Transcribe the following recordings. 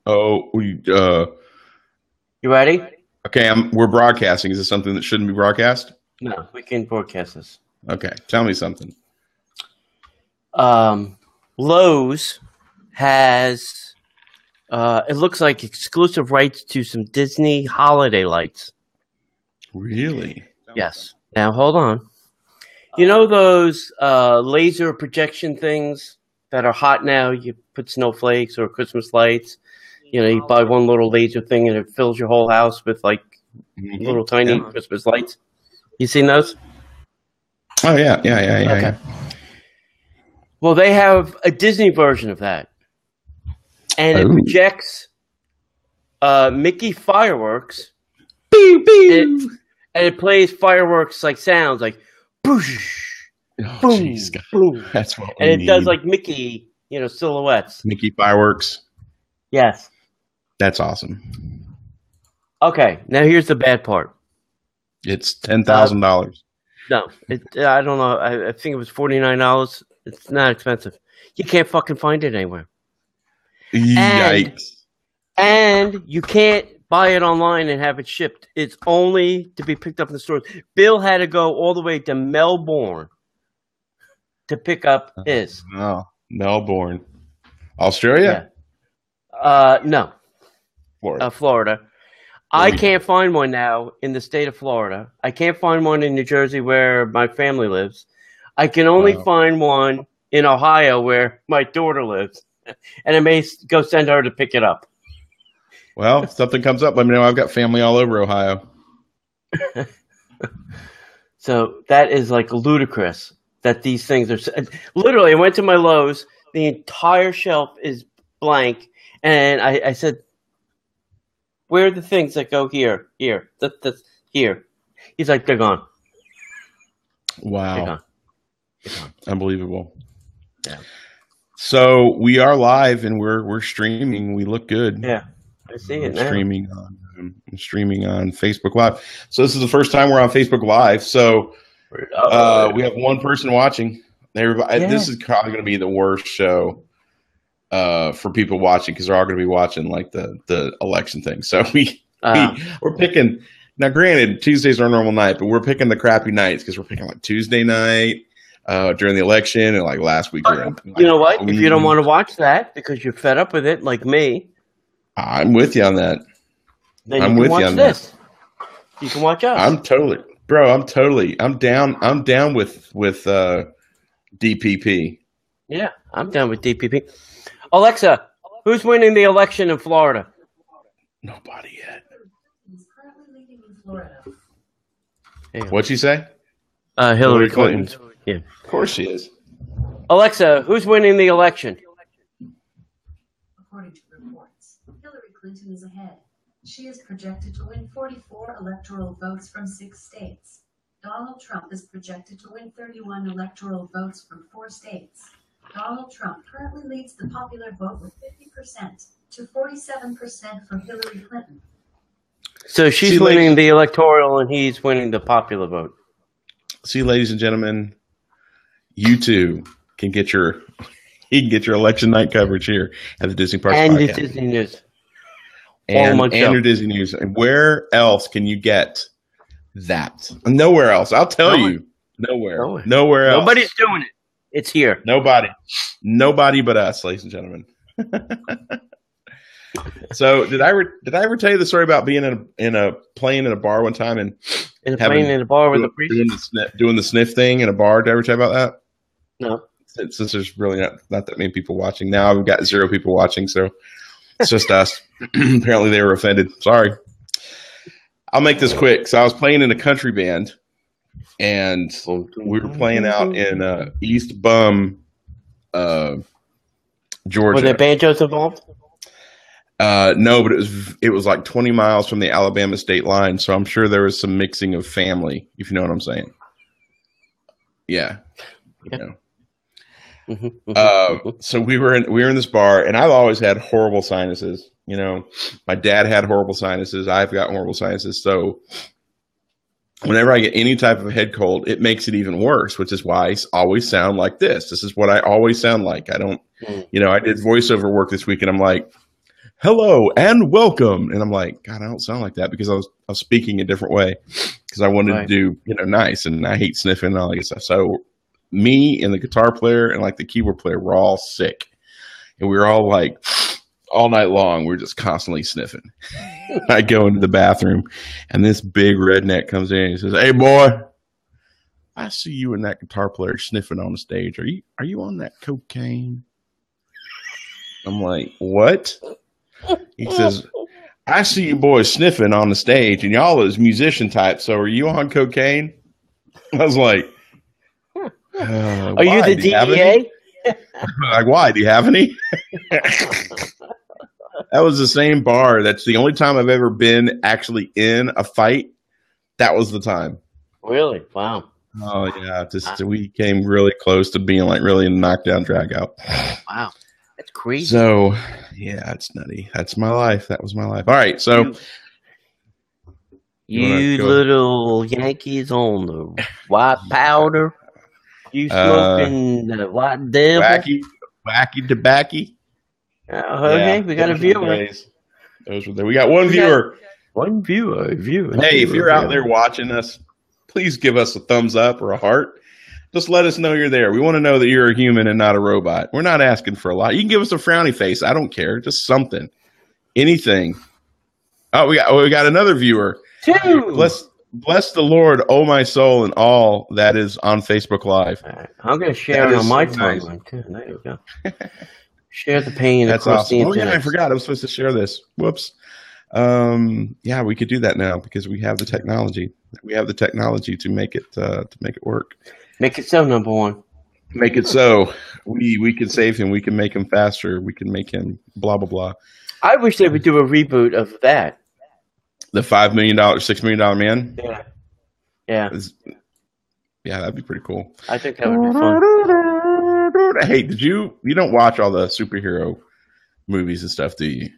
Oh, You ready? okay. We're broadcasting. Is this something that shouldn't be broadcast? No, we can broadcast this. Okay, tell me something. Lowe's has, it looks like exclusive rights to some Disney holiday lights. Really? Yes. Now, hold on. You know those laser projection things that are hot now? You put snowflakes or Christmas lights. You know, you buy one little laser thing and it fills your whole house with like little tiny Christmas lights. You seen those? Oh, yeah. Okay. Yeah. Well, they have a Disney version of that. And it projects Mickey fireworks. Pew, pew. And it plays fireworks like sounds like boosh, boom, geez, boom. That's what and it does like Mickey, silhouettes. Mickey fireworks. Yes. That's awesome. Okay, now here's the bad part. It's $10,000. No, I don't know. I think it was $49. It's not expensive. You can't fucking find it anywhere. Yikes. And you can't buy it online and have it shipped. It's only to be picked up in the stores. Bill had to go all the way to Melbourne to pick up his. Oh, Melbourne. Australia? Yeah. No. Florida. Florida. I can't find one now in the state of Florida. I can't find one in New Jersey where my family lives. I can only find one in Ohio where my daughter lives. And I may go send her to pick it up. Well, if something comes up, let me know. I've got family all over Ohio. So that is like ludicrous that these things are. Literally, I went to my Lowe's. The entire shelf is blank. And I said, where are the things that go here, here? He's like, they're gone. Wow. They're gone. Unbelievable. Yeah. So we are live and we're streaming. We look good. Yeah. I see it now. I'm streaming on Facebook Live. So this is the first time we're on Facebook Live. So we have one person watching. Everybody, This is probably going to be the worst show for people watching because they're all going to be watching like the election thing. So we're picking. Now, granted, Tuesdays are a normal night, but we're picking the crappy nights because we're picking like Tuesday night during the election and like last week. You know what? If you don't want to watch that because you're fed up with it, like me, I'm with you on that. Then I'm with you on this. You can watch us. I'm down with DPP. Yeah, I'm down with DPP. Alexa, who's winning the election in Florida? Nobody yet. He's currently leading in Florida. What'd she say? Hillary Clinton. Yeah, of course she is. Alexa, who's winning the election? According to reports, Hillary Clinton is ahead. She is projected to win 44 electoral votes from 6 states. Donald Trump is projected to win 31 electoral votes from 4 states. Donald Trump currently leads the popular vote with 50% to 47% for Hillary Clinton. So she's winning the electoral and he's winning the popular vote. See, ladies and gentlemen, you too can get your election night coverage here at the Disney Parks and Podcast. Disney News. And your Disney News. And where else can you get that? Nowhere else. I'll tell you. Nowhere else. Nobody's doing it. It's here. Nobody but us, ladies and gentlemen. So did I ever tell you the story about being playing in a bar one time and playing in a bar with a priest doing the sniff thing in a bar? Did I ever tell you about that? No. Since there's really not that many people watching now, we've got 0 people watching, so it's just us. Apparently they were offended. Sorry. I'll make this quick. So I was playing in a country band, and we were playing out in East Bum, Georgia. Were there banjos involved? No, but it was like 20 miles from the Alabama state line, so I'm sure there was some mixing of family, if you know what I'm saying. Yeah. You know. So we were in this bar, and I've always had horrible sinuses. You know, my dad had horrible sinuses. I've got horrible sinuses. So whenever I get any type of head cold, it makes it even worse, which is why I always sound like this. This is what I always sound like. I don't, I did voiceover work this week, and I'm like, hello and welcome. And I'm like, God, I don't sound like that because I was speaking a different way because I wanted to do, nice. And I hate sniffing and all that stuff. So me and the guitar player and like the keyboard player were all sick. And we were all like, all night long, we're just constantly sniffing. I go into the bathroom and this big redneck comes in and he says, hey boy, I see you and that guitar player sniffing on the stage. Are you on that cocaine? I'm like, what? He says, I see you boys sniffing on the stage and y'all is musician types. So are you on cocaine? I was like, are you the DEA? Like, why? Do you have any? That was the same bar. That's the only time I've ever been actually in a fight. That was the time. Really? Wow. Oh, yeah. We came really close to being like really a knockdown, drag out. Wow. That's crazy. So, yeah, it's nutty. That's my life. That was my life. All right. So, you little Yankees on the white powder. You smoking the white devil. Wacky tobacco. Okay, we got a viewer. Those were there. We got one viewer. One viewer. Hey, if you're out there watching us, please give us a thumbs up or a heart. Just let us know you're there. We want to know that you're a human and not a robot. We're not asking for a lot. You can give us a frowny face. I don't care. Just something. Anything. Oh, we got another viewer. Two. Bless the Lord, oh my soul, and all that is on Facebook Live. Right. I'm going to share it on my timeline too. There you go. Share the pain. That's awesome. Oh yeah, I forgot. I was supposed to share this. Whoops. Yeah, we could do that now because we have the technology. We have the technology to make it work. Make it so, number one. Make it so. We can save him. We can make him faster. We can make him blah blah blah. I wish they would do a reboot of that. The $5 million, $6 million man. Yeah. Yeah, that'd be pretty cool. I think that would be fun. Hey, you don't watch all the superhero movies and stuff, do you?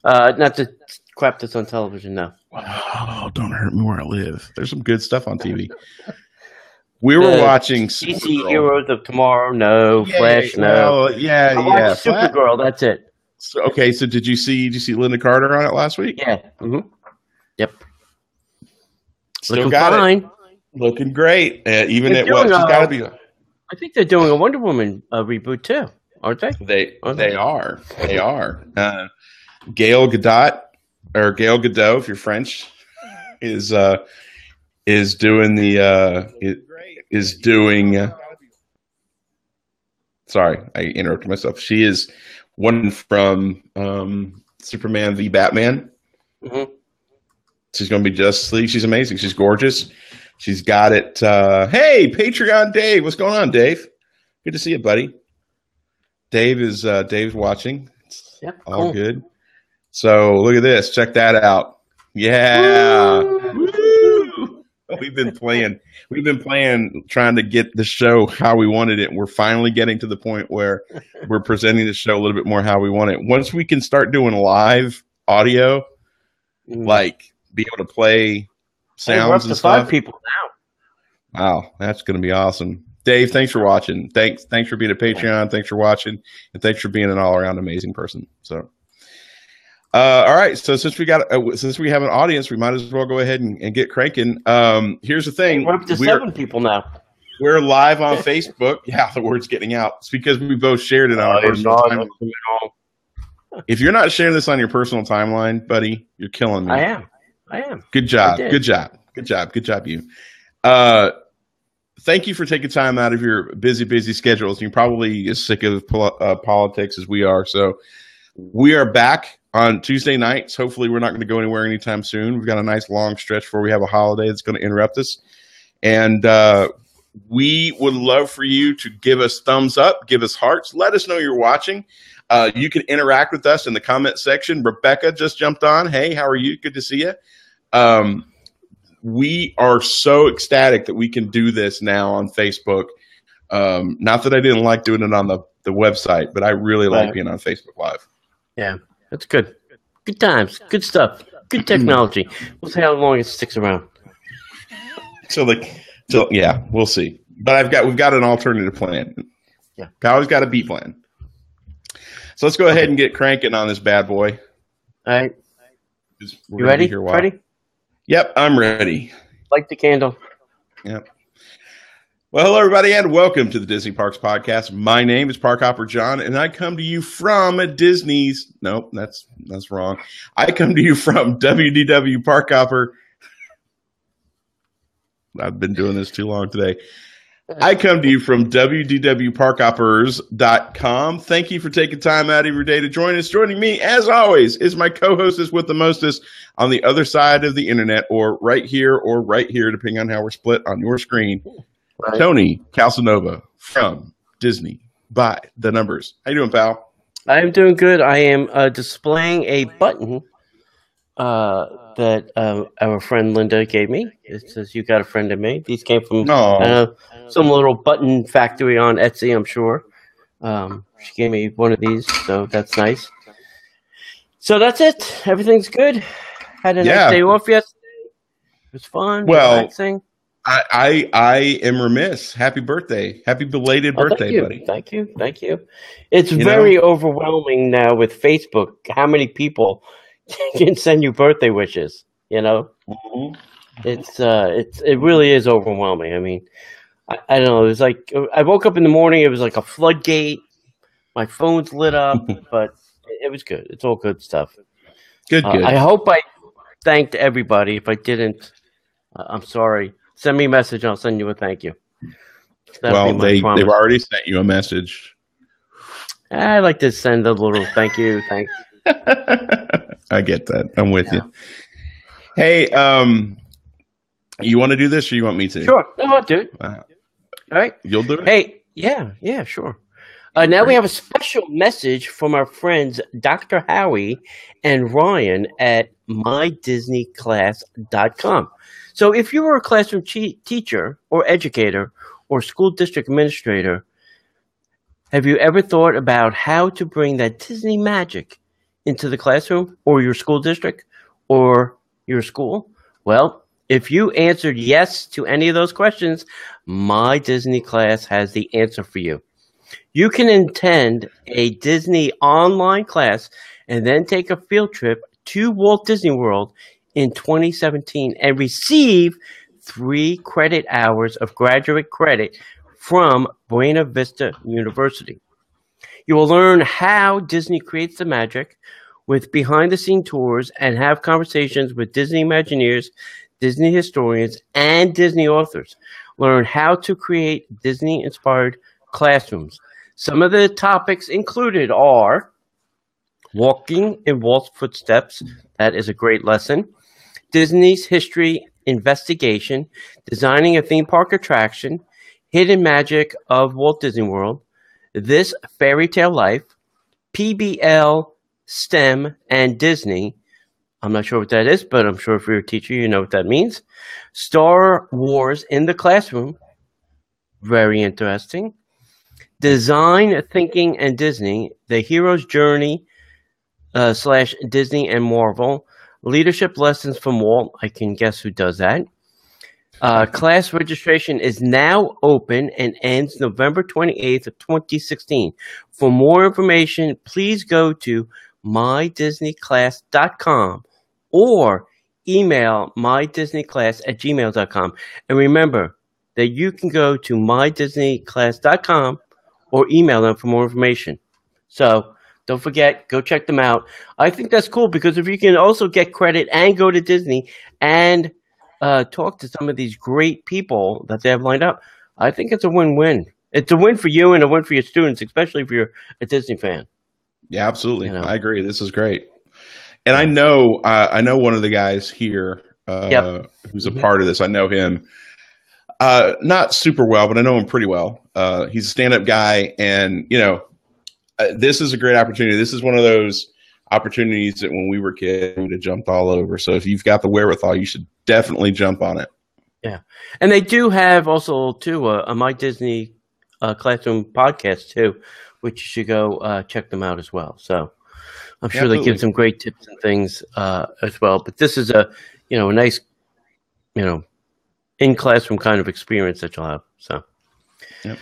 Not the crap that's on television, no. Oh, don't hurt me where I live. There's some good stuff on TV. We were watching DC Heroes of Tomorrow, no. Flash, no. Yeah. Supergirl, that's it. So, okay, so did you see Linda Carter on it last week? Yeah. Mm-hmm. Yep. Still looking got fine. It. Looking great. Even at what? She's got to be. I think they're doing a Wonder Woman reboot too, aren't they? They are. Gail Gadot or Gail Gadot, if you're French, is doing sorry, I interrupted myself. She is one from Superman v Batman. Mm-hmm. She's going to be Justice League. She's amazing. She's gorgeous. She's got it. Hey, Patreon Dave. What's going on, Dave? Good to see you, buddy. Dave's watching. Yep, all cool. Good. So look at this. Check that out. Yeah. Woo! We've been playing, trying to get the show how we wanted it. We're finally getting to the point where we're presenting the show a little bit more how we want it. Once we can start doing live audio, like be able to play sounds and stuff. 5 people now. Wow, that's going to be awesome. Dave, thanks for watching. Thanks for being a Patreon. Thanks for watching, and thanks for being an all-around amazing person. So, all right. So since we have an audience, we might as well go ahead and get cranking. Here's the thing: we're up to 7 people now. We're live on Facebook. Yeah, the word's getting out. It's because we both shared it on our personal timeline. If you're not sharing this on your personal timeline, buddy, you're killing me. I am. Good job. Good job, you. Thank you for taking time out of your busy schedules. You're probably as sick of politics as we are. So we are back on Tuesday nights. Hopefully we're not going to go anywhere anytime soon. We've got a nice long stretch before we have a holiday that's going to interrupt us. And we would love for you to give us thumbs up, give us hearts. Let us know you're watching. You can interact with us in the comment section. Rebecca just jumped on. Hey, how are you? Good to see you. We are so ecstatic that we can do this now on Facebook. Not that I didn't like doing it on the website, but I really like being on Facebook Live. Yeah, that's good. Good times. Good stuff. Good technology. We'll see how long it sticks around. So yeah, we'll see. But we've got an alternative plan. Yeah. I always got a B plan. So let's go ahead and get cranking on this bad boy. All right. We're You gonna be ready? here a while. Ready? Yep, I'm ready. Light the candle. Yep. Well, hello, everybody, and welcome to the Disney Parks Podcast. My name is Park Hopper John, and I come to you from Disney's. Nope, that's wrong. I come to you from WDW Park Hopper. I've been doing this too long today. I come to you from WDWParkHoppers.com. Thank you for taking time out of your day to join us. Joining me, as always, is my co-hostess with the mostest on the other side of the internet, or right here, depending on how we're split on your screen. Right. Tony Calcinova from Disney by the Numbers. How you doing, pal? I am doing good. I am displaying a button that our friend Linda gave me. It says, "You got a friend in me." These came from some little button factory on Etsy, I'm sure. She gave me one of these, so that's nice. So that's it. Everything's good. Had a nice day off yesterday. It was fun. Relaxing. I am remiss. Happy birthday. Happy belated birthday, buddy. Thank you. It's very overwhelming now with Facebook how many people can send you birthday wishes, Mm-hmm. It really is overwhelming. I mean, I don't know. It was like I woke up in the morning. It was like a floodgate. My phone's lit up, but it was good. It's all good stuff. Good. I hope I thanked everybody. If I didn't, I'm sorry. Send me a message. And I'll send you a thank you. Well, they've already sent you a message. I like to send a little thank you. Thanks. I get that. I'm with you. Hey, you want to do this or you want me to? Sure. No, I'll do it. Wow. All right. You'll do it? Hey, yeah, sure. Now we have a special message from our friends Dr. Howie and Ryan at mydisneyclass.com. So if you were a classroom teacher or educator or school district administrator, have you ever thought about how to bring that Disney magic into the classroom or your school district or your school? Well, if you answered yes to any of those questions, My Disney Class has the answer for you. You can attend a Disney online class and then take a field trip to Walt Disney World in 2017 and receive 3 credit hours of graduate credit from Buena Vista University. You will learn how Disney creates the magic with behind-the-scene tours and have conversations with Disney Imagineers, Disney historians, and Disney authors. Learn how to create Disney-inspired classrooms. Some of the topics included are walking in Walt's footsteps. That is a great lesson. Disney's history investigation, designing a theme park attraction, hidden magic of Walt Disney World, This Fairy Tale Life, PBL, STEM, and Disney. I'm not sure what that is, but I'm sure if you're a teacher, you know what that means. Star Wars in the Classroom. Very interesting. Design, Thinking, and Disney. The Hero's Journey / Disney and Marvel. Leadership Lessons from Walt. I can guess who does that. Class registration is now open and ends November 28th of 2016. For more information, please go to mydisneyclass.com or email mydisneyclass@gmail.com. And remember that you can go to mydisneyclass.com or email them for more information. So don't forget, go check them out. I think that's cool because if you can also get credit and go to Disney and talk to some of these great people that they have lined up, I think it's a win-win. It's a win for you and a win for your students, especially if you're a Disney fan. Yeah, absolutely. I agree. This is great. And I know one of the guys here who's a part of this. I know him not super well, but I know him pretty well. He's a stand-up guy, and this is a great opportunity. This is one of those opportunities that when we were kids, we would have jumped all over. So if you've got the wherewithal, you should definitely jump on it. Yeah, and they do have also too a My Disney Classroom podcast too, which you should go check them out as well. So I'm sure they give some great tips and things as well. But this is a nice in classroom kind of experience that you'll have. So. Yep.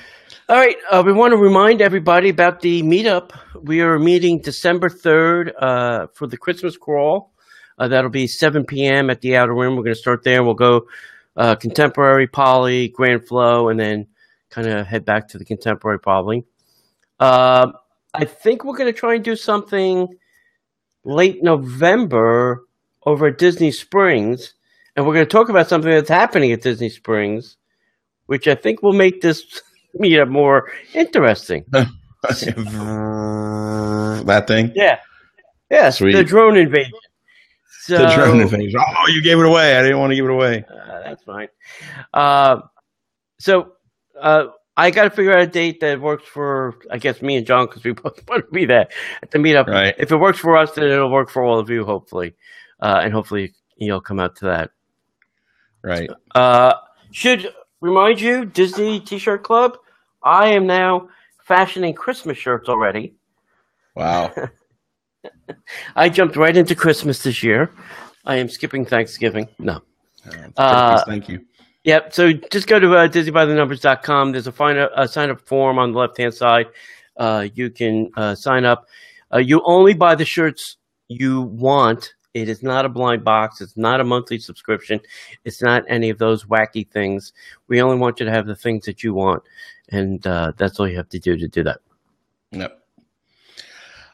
All right. We want to remind everybody about the meetup. We are meeting December 3rd for the Christmas crawl. That'll be 7 p.m. at the Outer Rim. We're going to start there. We'll go Contemporary, Poly, Grand Flow, and then kind of head back to the Contemporary Poly. I think we're going to try and do something late November over at Disney Springs. And we're going to talk about something that's happening at Disney Springs, which I think will make this meetup more interesting. That thing? Yeah. Yeah, sweet. The drone invasion. So, the drone invasion. Oh, you gave it away. I didn't want to give it away. That's fine. So I got to figure out a date that works for, I guess, me and John, because we both want to be there at the meetup. Right. If it works for us, then it'll work for all of you, hopefully. And hopefully you'll come out to that. Right. Should remind you, Disney T-shirt Club, I am now fashioning Christmas shirts already. Wow. I jumped right into Christmas this year. I am skipping Thanksgiving. No. Thank you. Yep. So just go to DisneyByTheNumbers.com. There's a sign-up form on the left-hand side. You can sign up. You only buy the shirts you want. It is not a blind box. It's not a monthly subscription. It's not any of those wacky things. We only want you to have the things that you want, and that's all you have to do that. Yep.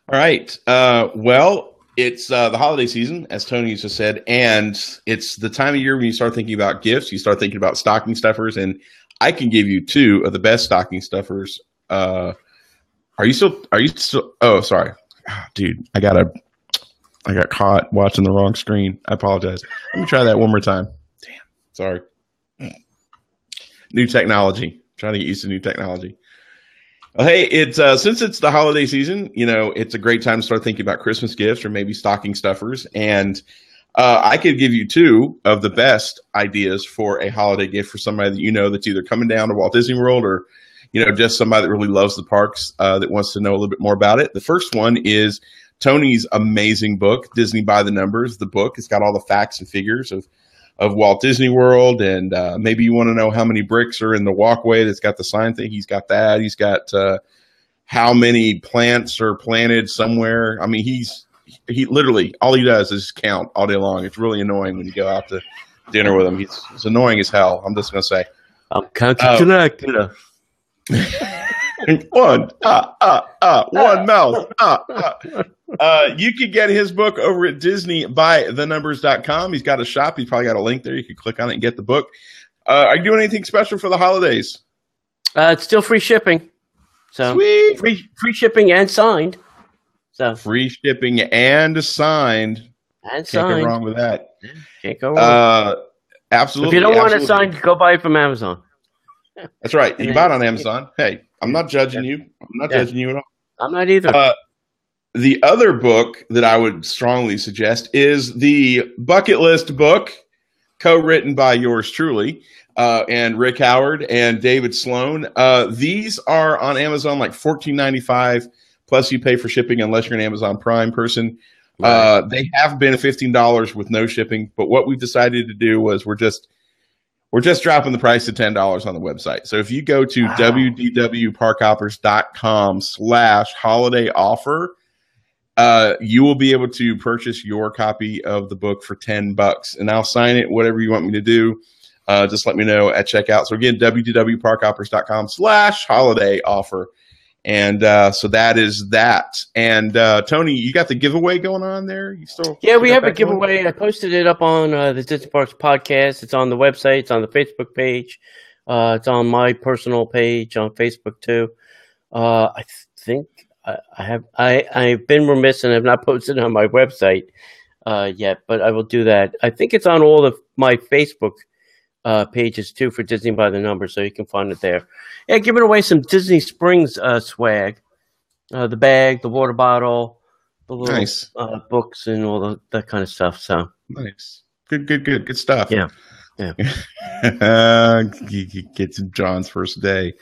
All right. Well, it's the holiday season, as Tony just said, and it's the time of year when you start thinking about gifts. You start thinking about stocking stuffers, and I can give you two of the best stocking stuffers. Are you still? Oh, sorry, dude. I got caught watching the wrong screen. I apologize. Let me try that one more time. Damn. Sorry. New technology. Trying to get used to new technology. Well, hey, it's since it's the holiday season, it's a great time to start thinking about Christmas gifts or maybe stocking stuffers. And I could give you two of the best ideas for a holiday gift for somebody that that's either coming down to Walt Disney World or, just somebody that really loves the parks that wants to know a little bit more about it. The first one is Tony's amazing book, Disney by the Numbers. The book, it's got all the facts and figures of Walt Disney World, and maybe you want to know how many bricks are in the walkway that's got the sign thing. He's got that. He's got how many plants are planted somewhere. I mean, he literally, all he does is count all day long. It's really annoying when you go out to dinner with him. It's annoying as hell. I'm just going to say. I'm counting tonight. One mouth. You can get his book over at DisneyByTheNumbers.com. He's got a shop. He's probably got a link there. You can click on it and get the book. Are you doing anything special for the holidays? It's still free shipping. So sweet. Free shipping and signed. So free shipping and signed. Can't go wrong with that. Can't go wrong. Absolutely. If you don't want it signed, go buy it from Amazon. That's right. You can buy it on Amazon. Hey, I'm not judging you. I'm not judging you at all. I'm not either. The other book that I would strongly suggest is the Bucket List book, co-written by yours truly, and Rick Howard and David Sloan. These are on Amazon like $14.95, plus you pay for shipping unless you're an Amazon Prime person. Right. They have been $15 with no shipping, but what we've decided to do was we're just dropping the price to $10 on the website. So if you go to www.parkhoppers.com/holiday offer, you will be able to purchase your copy of the book for $10, and I'll sign it, whatever you want me to do. Just let me know at checkout. So again, www.parkhoppers.com/holiday offer. And so that is that. And Tony, you got the giveaway going on there? You still? Yeah, we have a giveaway. I posted it up on the Disney Parks podcast. It's on the website. It's on the Facebook page. It's on my personal page on Facebook too. I think I've been remiss and have not posted it on my website yet, but I will do that. I think it's on all of my Facebook pages too for Disney by the Numbers, so you can find it there. Yeah, giving away some Disney Springs swag, the bag, the water bottle, the little nice. Books, and all that kind of stuff. So nice, good stuff. Yeah. Get some John's first day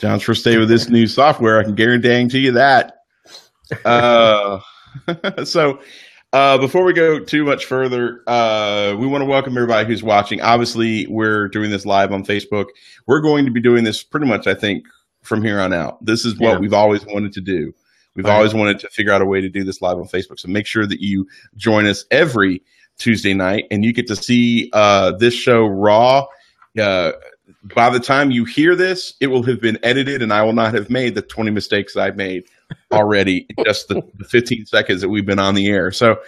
with this new software. I can guarantee you that. So. Before we go too much further, we want to welcome everybody who's watching. Obviously, we're doing this live on Facebook. We're going to be doing this pretty much, I think, from here on out. This is what we've always wanted to do. We've always wanted to figure out a way to do this live on Facebook. So make sure that you join us every Tuesday night, and you get to see this show raw. By the time you hear this, it will have been edited, and I will not have made the 20 mistakes that I've made already in just the 15 seconds that we've been on the air. So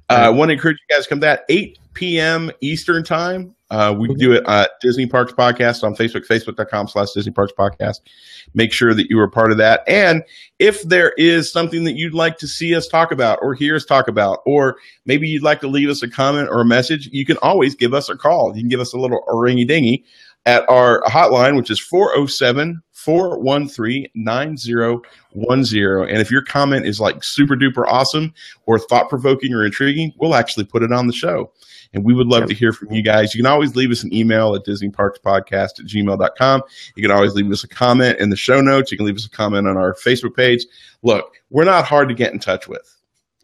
I want to encourage you guys to come to that 8 p.m. Eastern time. We do it at Disney Parks Podcast on Facebook, facebook.com/Disney Parks Podcast. Make sure that you are part of that. And if there is something that you'd like to see us talk about or hear us talk about, or maybe you'd like to leave us a comment or a message, you can always give us a call. You can give us a little ringy-dingy at our hotline, which is 407-413-9010. And if your comment is like super duper awesome or thought-provoking or intriguing, we'll actually put it on the show. And we would love to hear from you guys. You can always leave us an email at DisneyParksPodcast@gmail.com. You can always leave us a comment in the show notes. You can leave us a comment on our Facebook page. Look, we're not hard to get in touch with.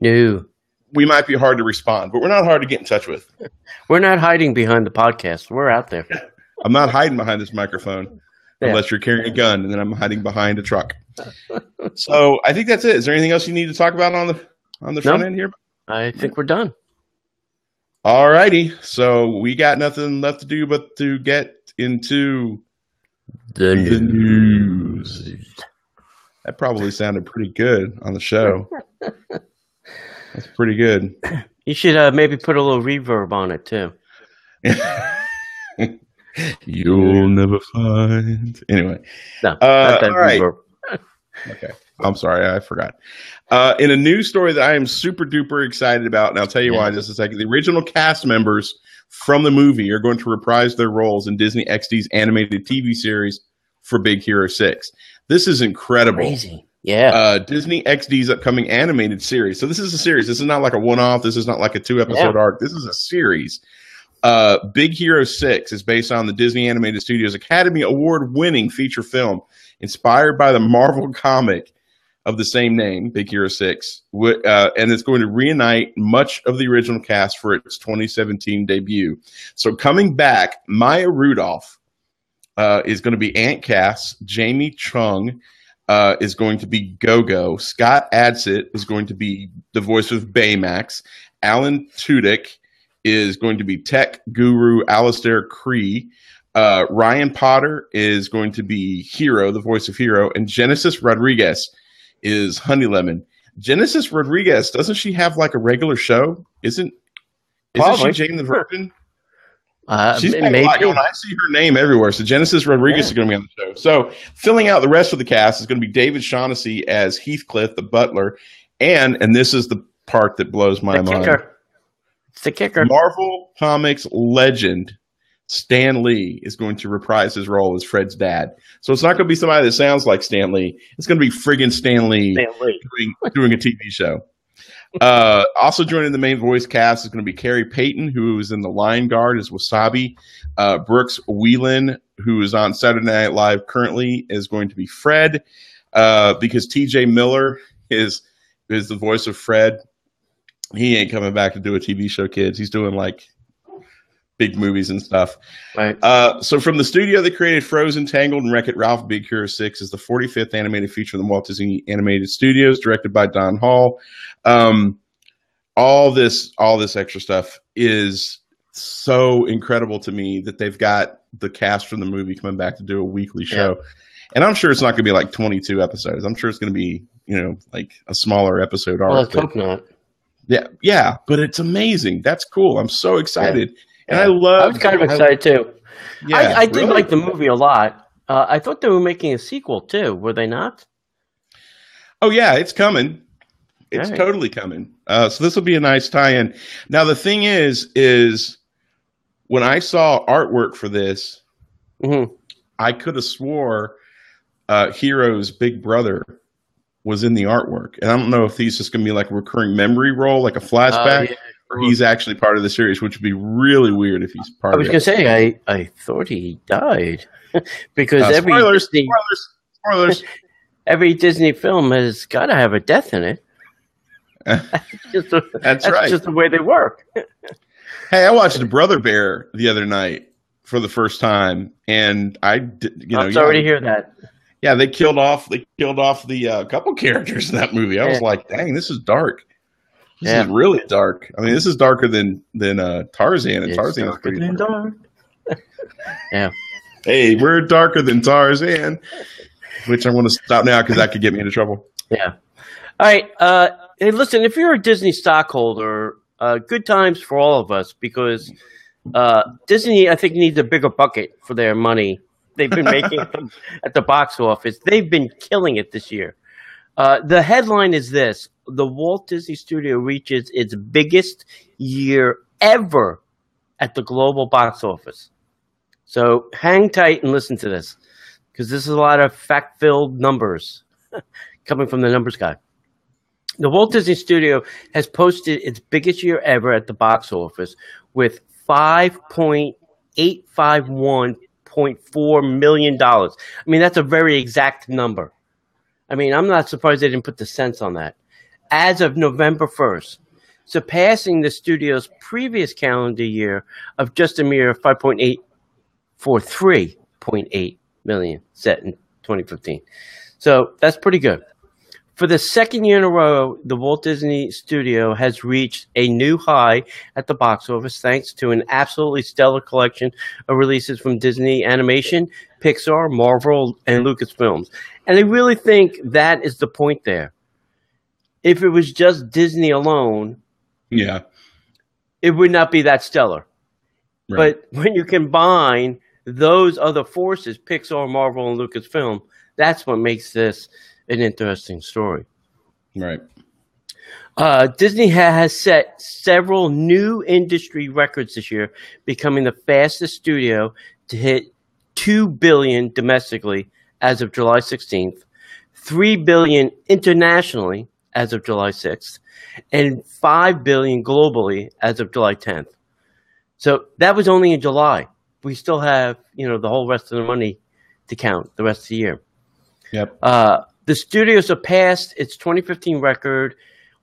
No. We might be hard to respond, but we're not hard to get in touch with. We're not hiding behind the podcast. We're out there. I'm not hiding behind this microphone unless you're carrying a gun, and then I'm hiding behind a truck. So I think that's it. Is there anything else you need to talk about on the front end here? I think we're done. All righty. So we got nothing left to do but to get into the news. That probably sounded pretty good on the show. That's pretty good. You should maybe put a little reverb on it, too. You'll never find. Anyway. No, not that all right. reverb. Okay. I'm sorry. I forgot. In a news story that I am super duper excited about, and I'll tell you why in just a second. The original cast members from the movie are going to reprise their roles in Disney XD's animated TV series for Big Hero 6. This is incredible. Crazy. Yeah. Disney XD's upcoming animated series. So this is a series. This is not like a one-off. This is not like a 2-episode arc. This is a series. Big Hero 6 is based on the Disney Animated Studios Academy Award-winning feature film inspired by the Marvel comic of the same name, Big Hero 6, and it's going to reunite much of the original cast for its 2017 debut. So coming back, Maya Rudolph is going to be Aunt Cass. Jamie Chung is going to be Go-Go. Scott Adsit is going to be the voice of Baymax. Alan Tudyk is going to be Tech Guru Alistair Cree. Ryan Potter is going to be Hero, the voice of Hero. And Genesis Rodriguez is Honey Lemon. Genesis Rodriguez, doesn't she have like a regular show? Isn't she Jane the Virgin? She's maybe. I see her name everywhere. So Genesis Rodriguez is going to be on the show. So filling out the rest of the cast is going to be David Shaughnessy as Heathcliff, the butler. And this is the part that blows my mind. It's the kicker. Marvel Comics legend Stan Lee is going to reprise his role as Fred's dad. So it's not going to be somebody that sounds like Stan Lee. It's going to be friggin' Stan Lee doing a TV show. Also joining the main voice cast is going to be Carrie Payton, who is in The Lion Guard as Wasabi. Brooks Wheelan, who is on Saturday Night Live currently, is going to be Fred. Because TJ Miller is the voice of Fred. He ain't coming back to do a TV show, kids. He's doing like big movies and stuff. Right. So from the studio that created Frozen, Tangled, and Wreck-It Ralph, Big Hero 6 is the 45th animated feature in the Walt Disney Animated Studios, directed by Don Hall. All this extra stuff is so incredible to me that they've got the cast from the movie coming back to do a weekly show. And I'm sure it's not going to be like 22 episodes. I'm sure it's going to be, like a smaller episode arc. Well, let's hope not. Yeah, but it's amazing. That's cool. I'm so excited. Yeah. And I was kind of excited too. Yeah, I did like the movie a lot. I thought they were making a sequel too. Were they not? Oh yeah, it's coming. It's totally coming. So this will be a nice tie-in. Now the thing is when I saw artwork for this, I could have swore Hero's big brother was in the artwork, and I don't know if he's just going to be like a recurring memory role, like a flashback. Or he's actually part of the series, which would be really weird if he's part of it. I was going to say, I thought he died. Because spoilers. Every Disney film has got to have a death in it. That's right. Just the way they work. Hey, I watched Brother Bear the other night for the first time, and I'm sorry to hear that. Yeah, they killed off the couple characters in that movie. I was like, dang, this is dark. This is really dark. I mean, this is darker than Tarzan, and Tarzan is pretty dark. Yeah. Hey, we're darker than Tarzan, which I want to stop now because that could get me into trouble. Yeah. All right. Hey, listen, if you're a Disney stockholder, good times for all of us because Disney, I think, needs a bigger bucket for their money they've been making at the box office. They've been killing it this year. The headline is this: the Walt Disney Studio reaches its biggest year ever at the global box office. So hang tight and listen to this, because this is a lot of fact-filled numbers coming from the numbers guy. The Walt Disney Studio has posted its biggest year ever at the box office with $5.851.4 million. I mean, that's a very exact number. I mean, I'm not surprised they didn't put the cents on that. As of November 1st, surpassing the studio's previous calendar year of just a mere $5.843.8 million set in 2015. So that's pretty good. For the second year in a row, the Walt Disney Studio has reached a new high at the box office thanks to an absolutely stellar collection of releases from Disney Animation, Pixar, Marvel, and Lucasfilms. And I really think that is the point there. If it was just Disney alone, it would not be that stellar. Right. But when you combine those other forces, Pixar, Marvel, and Lucasfilm, that's what makes this an interesting story. Right. Disney has set several new industry records this year, becoming the fastest studio to hit $2 billion domestically as of July 16th, $3 billion internationally as of July 6th, and $5 billion globally as of July 10th. So that was only in July. We still have, the whole rest of the money to count the rest of the year. Yep. The studio surpassed its 2015 record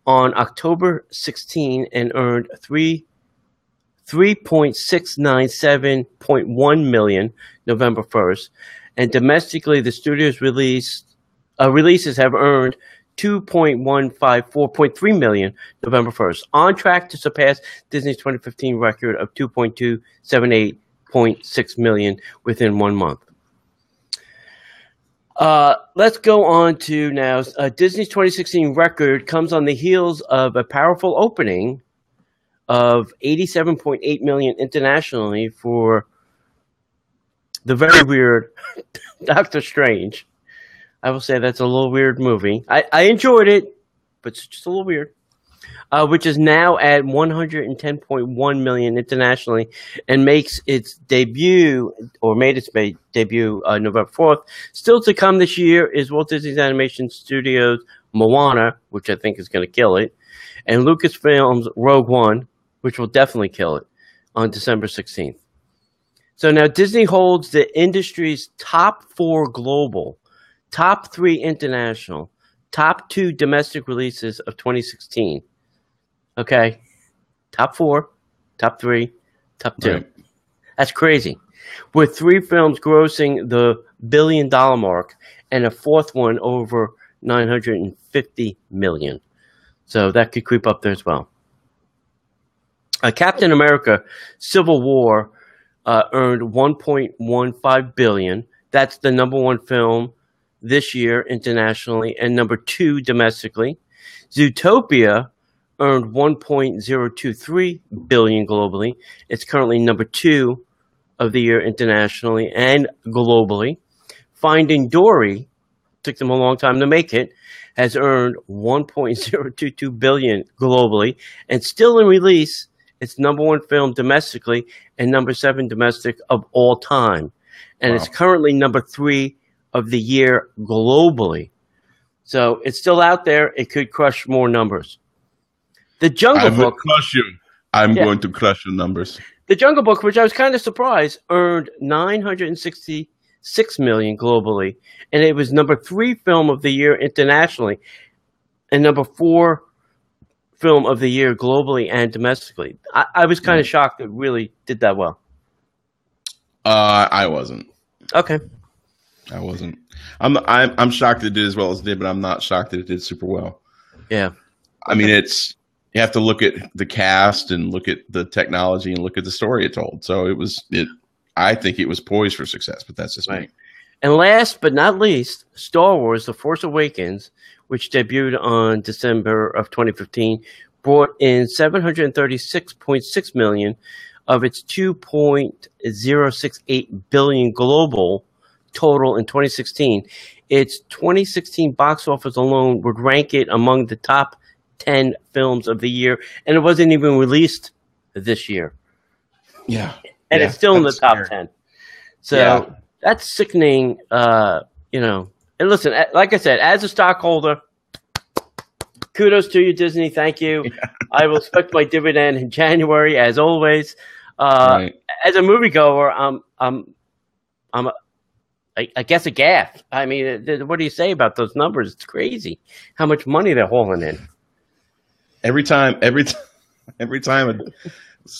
on October 16 and earned $3.697.1 million November 1st. And domestically, the studio's releases have earned $2.154.3 million November 1st, on track to surpass Disney's 2015 record of $2.278.6 million within 1 month. Let's go on to now. Disney's 2016 record comes on the heels of a powerful opening of $87.8 million internationally for the very weird Doctor Strange. I will say that's a little weird movie. I enjoyed it, but it's just a little weird. Which is now at $110.1 million internationally and makes its debut, or made its debut November 4th. Still to come this year is Walt Disney Animation Studios' Moana, which I think is going to kill it, and Lucasfilm's Rogue One, which will definitely kill it, on December 16th. So now Disney holds the industry's top 4 global, top 3 international, top 2 domestic releases of 2016. Okay, top 4, top 3, top 2. Right. That's crazy. With 3 films grossing the $1 billion mark and a 4th one over $950 million. So that could creep up there as well. Captain America: Civil War earned $1.15 billion. That's the number 1 film this year internationally and number 2 domestically. Zootopia earned $1.023 billion globally. It's currently number 2 of the year internationally and globally. Finding Dory, took them a long time to make it, has earned $1.022 billion globally, and still in release, it's number 1 film domestically and number 7 domestic of all time. And It's currently number 3 of the year globally. So it's still out there. It could crush more numbers. The Jungle Book. Crush you. I'm going to crush your numbers. The Jungle Book, which I was kind of surprised, earned $966 million globally, and it was number 3 film of the year internationally, and number 4 film of the year globally and domestically. I was kind of shocked it really did that well. I wasn't. Okay. I wasn't. I'm shocked it did as well as it did, but I'm not shocked that it did super well. Yeah. I mean, you have to look at the cast and look at the technology and look at the story it told. So I think it was poised for success, but that's just me. And last but not least, Star Wars: The Force Awakens, which debuted on December of 2015, brought in $736.6 million of its $2.068 billion global total in 2016. Its 2016 box office alone would rank it among the top 10 films of the year, and it wasn't even released this year. Yeah. And it's still in the top 10. So that's sickening, And listen, like I said, as a stockholder, kudos to you, Disney. Thank you. Yeah. I will expect my dividend in January, as always. Right. As a moviegoer, I guess aghast. I mean, what do you say about those numbers? It's crazy how much money they're hauling in. Every time an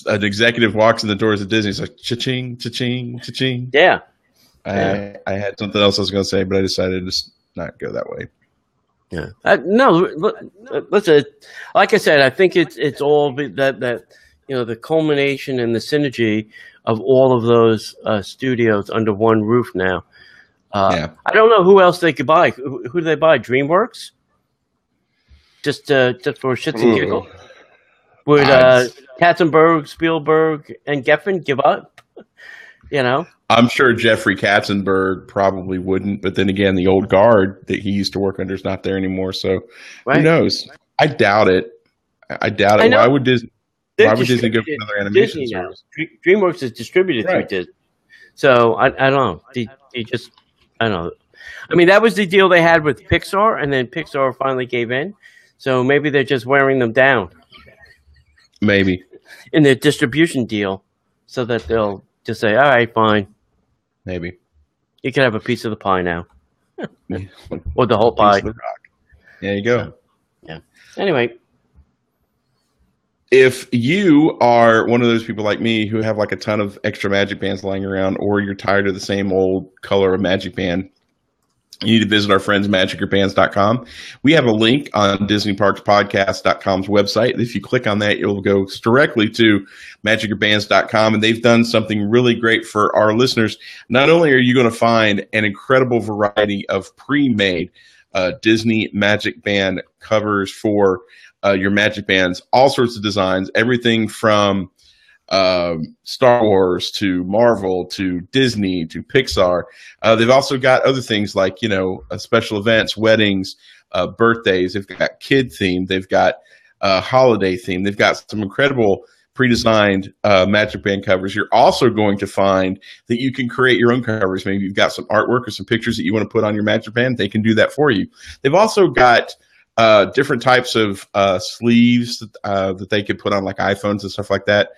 executive walks in the doors of Disney, it's like cha-ching, cha-ching, cha-ching. Yeah. I had something else I was going to say, but I decided to just not go that way. Yeah. No, listen. Like I said, I think it's all that the culmination and the synergy of all of those studios under one roof now. I don't know who else they could buy. Who do they buy? DreamWorks? Just for shits and giggles? Would Katzenberg, Spielberg, and Geffen give up? I'm sure Jeffrey Katzenberg probably wouldn't, but then again, the old guard that he used to work under is not there anymore. So who knows? I doubt it. Why would Disney go for another animation service? DreamWorks is distributed through Disney. So I don't know. I don't know. I mean, that was the deal they had with Pixar, and then Pixar finally gave in. So maybe they're just wearing them down. Maybe. In their distribution deal, so that they'll just say, all right, fine. Maybe. You can have a piece of the pie now. Or the whole pie. There you go. Yeah. Anyway. If you are one of those people like me who have like a ton of extra Magic Bands lying around, or you're tired of the same old color of Magic Band, you need to visit our friends magicyourbands.com. We have a link on DisneyParksPodcast.com's website. If you click on that, you'll go directly to magicyourbands.com, and they've done something really great for our listeners. Not only are you going to find an incredible variety of pre-made Disney Magic Band covers for your Magic Bands, all sorts of designs, everything from Star Wars to Marvel to Disney to Pixar. They've also got other things like, special events, weddings, birthdays. They've got kid themed. They've got holiday themed. They've got some incredible pre-designed Magic Band covers. You're also going to find that you can create your own covers. Maybe you've got some artwork or some pictures that you want to put on your Magic Band. They can do that for you. They've also got different types of sleeves that they could put on like iPhones and stuff like that.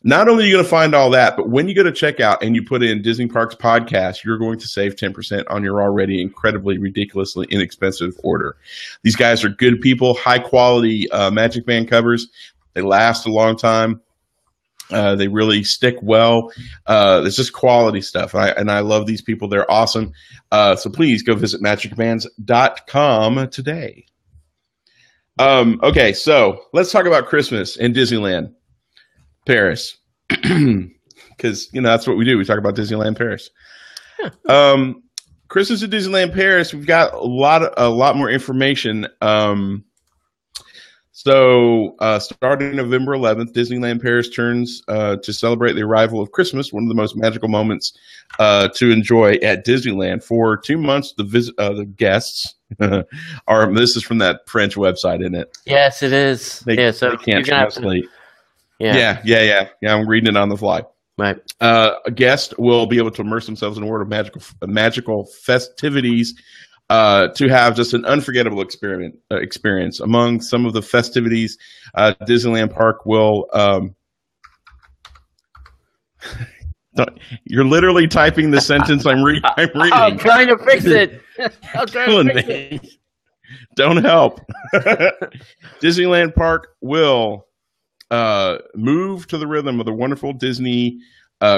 Not only are you going to find all that, but when you go to checkout and you put in Disney Parks Podcast, you're going to save 10% on your already incredibly, ridiculously inexpensive order. These guys are good people, high quality Magic Band covers. They last a long time. They really stick well. It's just quality stuff. And I love these people. They're awesome. So please go visit magicbands.com today. Okay, so let's talk about Christmas in Disneyland Paris, because that's what we do. We talk about Disneyland Paris. Christmas at Disneyland Paris. We've got a lot more information. So starting November 11th, Disneyland Paris turns to celebrate the arrival of Christmas, one of the most magical moments to enjoy at Disneyland. For 2 months, the guests are. This is from that French website, isn't it? Yes, it is. So they can't translate. Yeah. I'm reading it on the fly. Right. A guest will be able to immerse themselves in a world of magical festivities to have just an unforgettable experience. Among some of the festivities, Disneyland Park will. You're literally typing the sentence I'm reading. I'm trying to fix it. Don't help. Disneyland Park will move to the rhythm of the wonderful Disney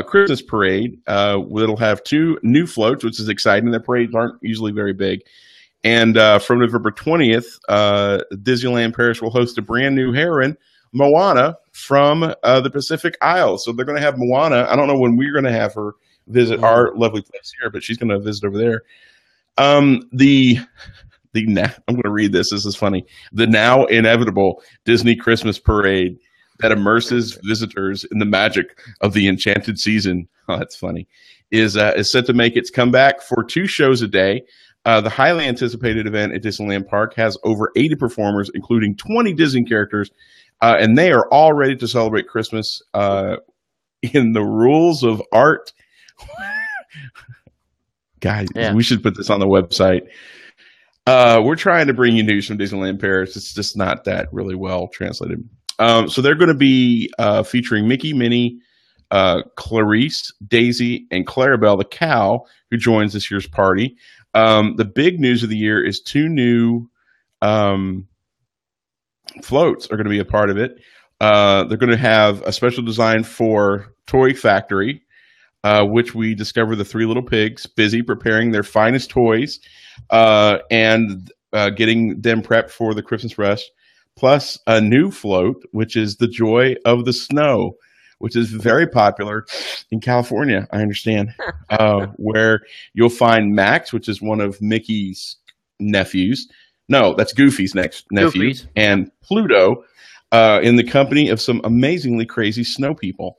Christmas parade. It'll have 2 new floats, which is exciting. The parades aren't usually very big. And from November 20th, Disneyland Paris will host a brand new heroine, Moana, from the Pacific Isles. So they're going to have Moana. I don't know when we're going to have her visit our lovely place here, but she's going to visit over there. I'm going to read this. This is funny. The now inevitable Disney Christmas parade that immerses visitors in the magic of the enchanted season. Oh, that's funny. Is set to make its comeback for 2 shows a day. The highly anticipated event at Disneyland Park has over 80 performers, including 20 Disney characters, and they are all ready to celebrate Christmas in the rules of art. Guys, we should put this on the website. We're trying to bring you news from Disneyland Paris. It's just not that really well translated. So they're going to be featuring Mickey, Minnie, Clarice, Daisy, and Clarabelle the cow, who joins this year's party. The big news of the year is 2 new floats are going to be a part of it. They're going to have a special design for Toy Factory, which we discover the 3 little pigs busy preparing their finest toys and getting them prepped for the Christmas rush, plus a new float, which is the Joy of the Snow, which is very popular in California, I understand, where you'll find Max, which is one of Mickey's nephews. No, that's Goofy's nephew, and Pluto in the company of some amazingly crazy snow people.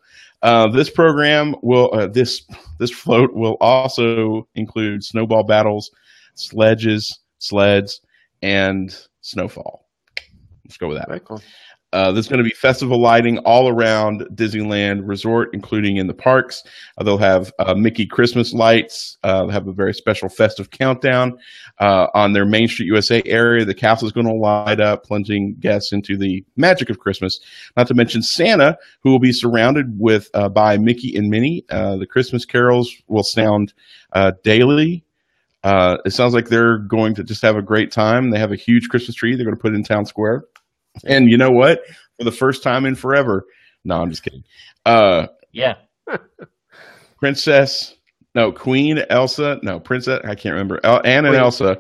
This program will this float will also include snowball battles, sleds, and snowfall. Let's go with that. Very cool. There's going to be festival lighting all around Disneyland Resort, including in the parks. They'll have Mickey Christmas lights. They'll have a very special festive countdown on their Main Street USA area. The castle is going to light up, plunging guests into the magic of Christmas. Not to mention Santa, who will be surrounded with by Mickey and Minnie. The Christmas carols will sound daily. It sounds like they're going to just have a great time. They have a huge Christmas tree they're going to put in Town Square. And you know what? For the first time in forever. No, I'm just kidding. Queen Elsa. No, Princess. I can't remember. Anna and Elsa.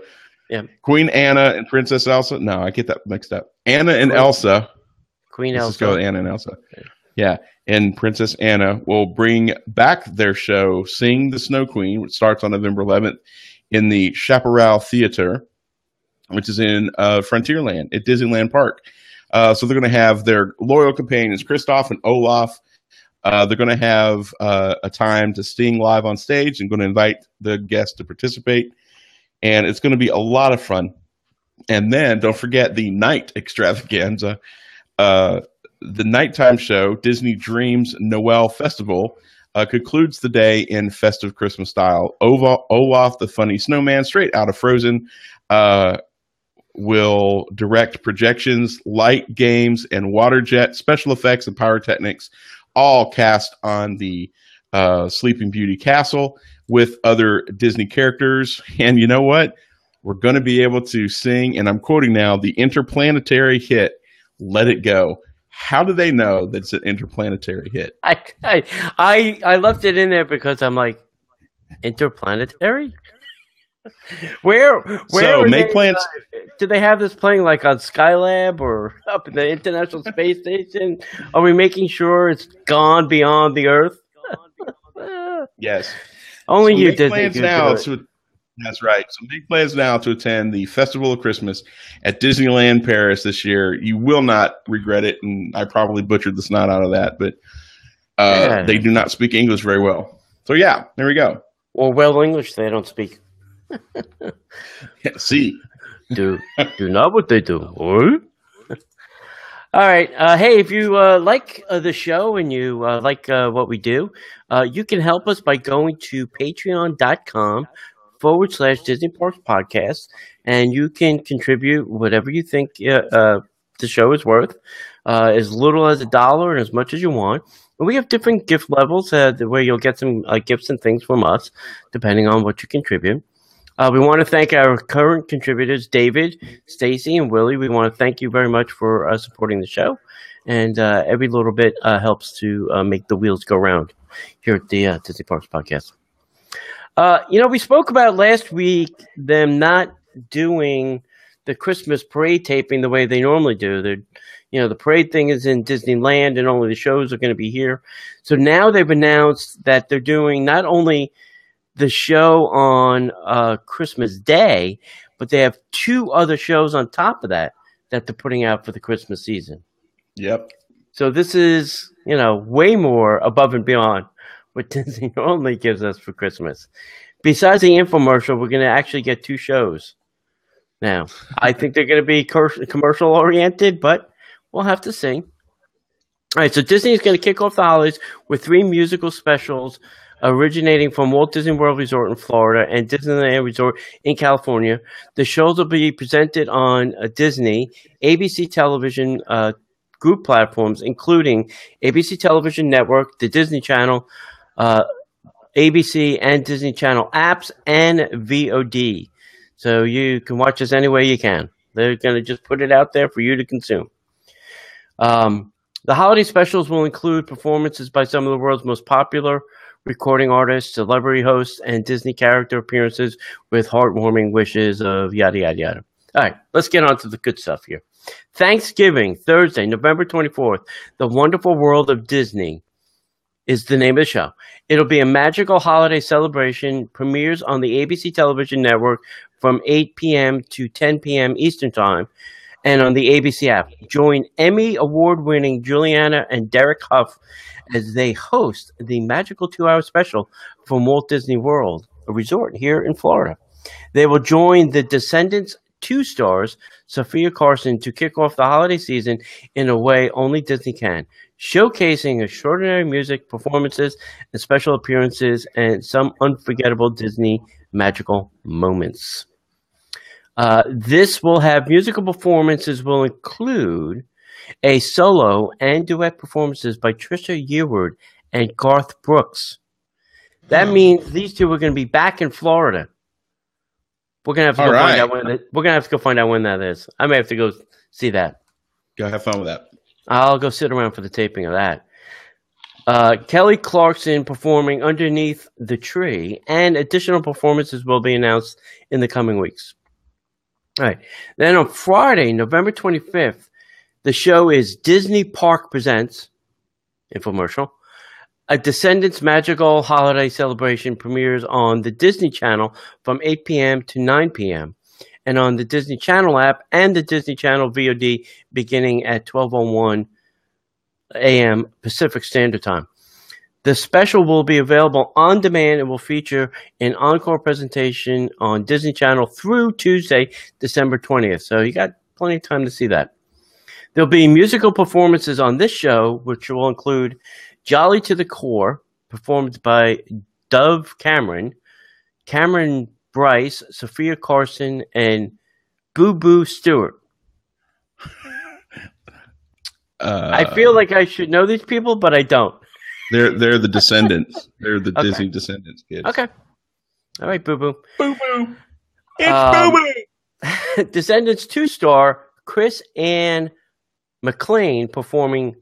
Yeah. Queen Anna and Princess Elsa. No, I get that mixed up. Anna and Elsa. Queen Elsa. Let's go with Anna and Elsa. Yeah. And Princess Anna will bring back their show, Sing the Snow Queen, which starts on November 11th in the Chaparral Theater, which is in Frontierland at Disneyland Park. So they're going to have their loyal companions, Kristoff and Olaf. They're going to have a time to sing live on stage and going to invite the guests to participate. And it's going to be a lot of fun. And then don't forget the night extravaganza. The nighttime show, Disney Dreams Noel Festival, concludes the day in festive Christmas style. Olaf the Funny Snowman, straight out of Frozen, will direct projections, light games, and water jet special effects and pyrotechnics, all cast on the Sleeping Beauty castle with other Disney characters. And you know what? We're going to be able to sing, and I'm quoting now, the interplanetary hit, Let It Go. How do they know that it's an interplanetary hit? I left it in there because I'm like, interplanetary? Where so make plans. Do they have this playing like on Skylab or up in the International Space Station? Are we making sure it's gone beyond the Earth? Yes. Only so you Disney. That's right. Some big plans now to attend the Festival of Christmas at Disneyland Paris this year. You will not regret it, and I probably butchered the snot out of that, but they do not speak English very well. So yeah, there we go. Well, English they don't speak. See, do not what they do. What? All right. Hey, if you like the show and you like what we do, you can help us by going to patreon.com/Disney Parks Podcast, and you can contribute whatever you think the show is worth, as little as $1 and as much as you want. And we have different gift levels where you'll get some gifts and things from us, depending on what you contribute. We want to thank our current contributors, David, Stacy, and Willie. We want to thank you very much for supporting the show. And every little bit helps to make the wheels go round here at the Disney Parks Podcast. We spoke about last week them not doing the Christmas parade taping the way they normally do. The parade thing is in Disneyland and only the shows are going to be here. So now they've announced that they're doing not only the show on Christmas Day, but they have 2 other shows on top of that they're putting out for the Christmas season. Yep. So this is, way more above and beyond what Disney normally gives us for Christmas. Besides the infomercial, we're going to actually get 2 shows. Now, I think they're going to be commercial oriented, but we'll have to see. All right, so Disney is going to kick off the holidays with 3 musical specials originating from Walt Disney World Resort in Florida and Disneyland Resort in California. The shows will be presented on Disney, ABC Television group platforms, including ABC Television Network, the Disney Channel, ABC and Disney Channel apps, and VOD. So you can watch this any way you can. They're going to just put it out there for you to consume. The holiday specials will include performances by some of the world's most popular recording artists, celebrity hosts, and Disney character appearances with heartwarming wishes of yada, yada, yada. All right, let's get on to the good stuff here. Thanksgiving, Thursday, November 24th, The Wonderful World of Disney is the name of the show. It'll be a magical holiday celebration, premieres on the ABC Television Network from 8 p.m. to 10 p.m. Eastern Time, and on the ABC app. Join Emmy Award-winning Juliana and Derek Huff as they host the magical 2-hour special from Walt Disney World, a resort here in Florida. They will join the Descendants 2 stars, Sophia Carson, to kick off the holiday season in a way only Disney can, showcasing extraordinary music, performances, and special appearances, and some unforgettable Disney magical moments. This will have musical performances will include a solo and duet performances by Trisha Yearwood and Garth Brooks. That means these 2 are going to be back in Florida. We're gonna have to find out when. We're gonna have to go find out when that is. I may have to go see that. Go have fun with that. I'll go sit around for the taping of that. Kelly Clarkson performing Underneath the Tree, and additional performances will be announced in the coming weeks. All right. Then on Friday, November 25th, the show is Disney Park Presents, infomercial, a Descendants Magical Holiday Celebration premieres on the Disney Channel from 8 p.m. to 9 p.m. and on the Disney Channel app and the Disney Channel VOD beginning at 12:01 a.m. Pacific Standard Time. The special will be available on demand and will feature an encore presentation on Disney Channel through Tuesday, December 20th. So you got plenty of time to see that. There'll be musical performances on this show, which will include Jolly to the Core, performed by Dove Cameron, Cameron Bryce, Sophia Carson, and Boo Boo Stewart. I feel like I should know these people, but I don't. They're the Descendants. They're the Disney Descendants kids. Okay. All right, Boo Boo. Boo Boo. It's Boo Boo. Descendants 2-star Chris Ann McLean performing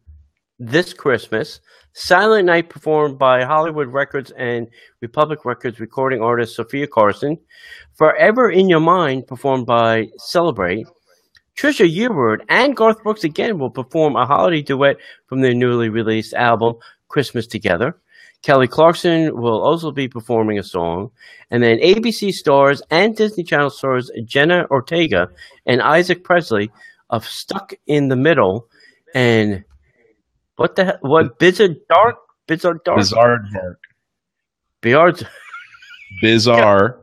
This Christmas. Silent Night performed by Hollywood Records and Republic Records recording artist Sophia Carson. Forever in Your Mind performed by Celebrate. Trisha Yearwood and Garth Brooks again will perform a holiday duet from their newly released album, Christmas Together. Kelly Clarkson will also be performing a song. And then ABC stars and Disney Channel stars Jenna Ortega and Isaac Presley of Stuck in the Middle and Bizarre Dark? Bizarre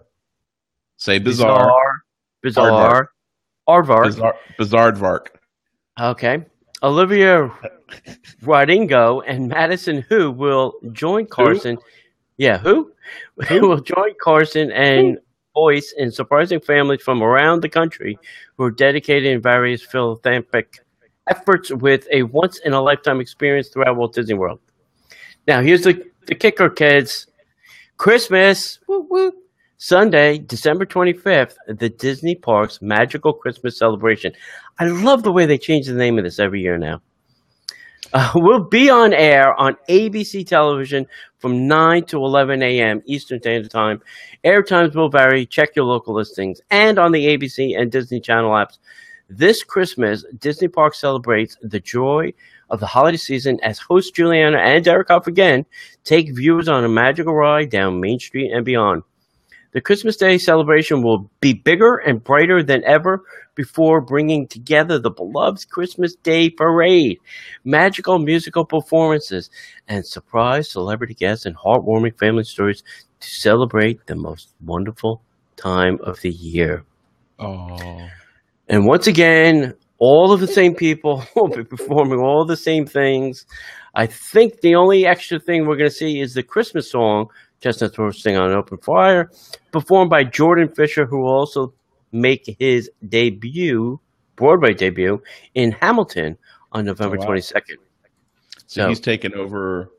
Say bizarre. Bizarre. Aardvark. Bizarre. Okay. Olivia Rodrigo and Madison Who will join Carson. Yeah, who will join Carson and voice in surprising families from around the country who are dedicated in various philanthropic efforts with a once-in-a-lifetime experience throughout Walt Disney World. Now, here's the kicker, kids. Christmas, woo, woo, Sunday, December 25th, the Disney Parks Magical Christmas Celebration. I love the way they change the name of this every year now. We'll be on air on ABC television from 9 to 11 a.m. Eastern Standard Time. Air times will vary. Check your local listings. And on the ABC and Disney Channel apps. This Christmas, Disney Parks celebrates the joy of the holiday season as hosts Juliana and Derek Hoff again take viewers on a magical ride down Main Street and beyond. The Christmas Day celebration will be bigger and brighter than ever before, bringing together the beloved Christmas Day parade, magical musical performances, and surprise celebrity guests and heartwarming family stories to celebrate the most wonderful time of the year. Oh. And once again, all of the same people will be performing all the same things. I think the only extra thing we're going to see is the Christmas song, Chestnuts Roasting on an Open Fire, performed by Jordan Fisher, who will also make his Broadway debut, in Hamilton on November 22nd. So he's taken over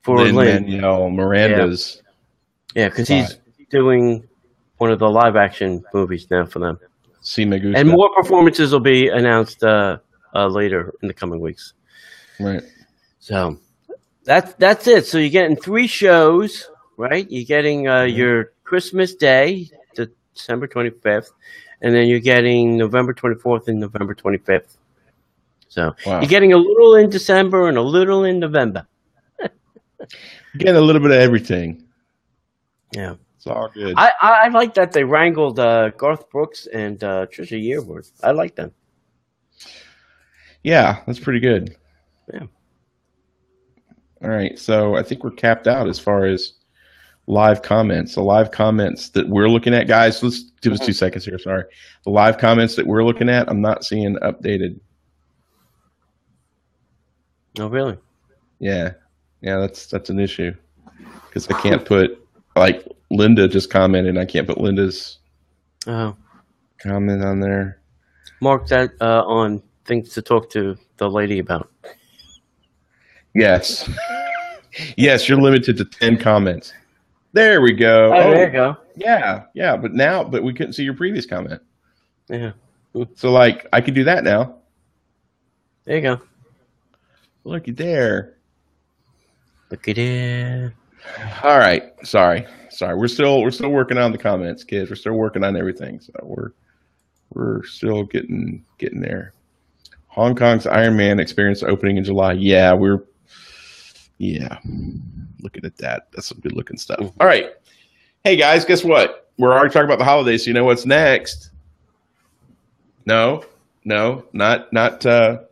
for Lin-Manuel Miranda's. Yeah, because he's doing one of the live-action movies now for them. And more performances will be announced later in the coming weeks. Right. So that's it. So you're getting 3 shows, right? You're getting your Christmas Day, December 25th, and then you're getting November 24th and November 25th. So you're getting a little in December and a little in November. Getting a little bit of everything. Yeah. It's all good. I like that they wrangled Garth Brooks and Trisha Yearwood. I like them. Yeah, that's pretty good. Yeah. All right, so I think we're capped out as far as live comments. The live comments that we're looking at, guys, let's give us 2 seconds here, sorry. The live comments that we're looking at, I'm not seeing updated. Oh, really? Yeah, that's an issue. Because I can't put, like, Linda just commented, I can't put Linda's comment on there. Mark that on things to talk to the lady about. Yes. Yes, you're limited to 10 comments. There we go. Oh, there you go. Yeah, but we couldn't see your previous comment. Yeah. So, like, I can do that now. There you go. Looky there. Look at it. All right. Sorry. We're still working on the comments, kids. We're still working on everything. So we're still getting there. Hong Kong's Iron Man experience opening in July. Yeah. Looking at that. That's some good looking stuff. All right. Hey guys, guess what? We're already talking about the holidays, so you know what's next? No, not Martin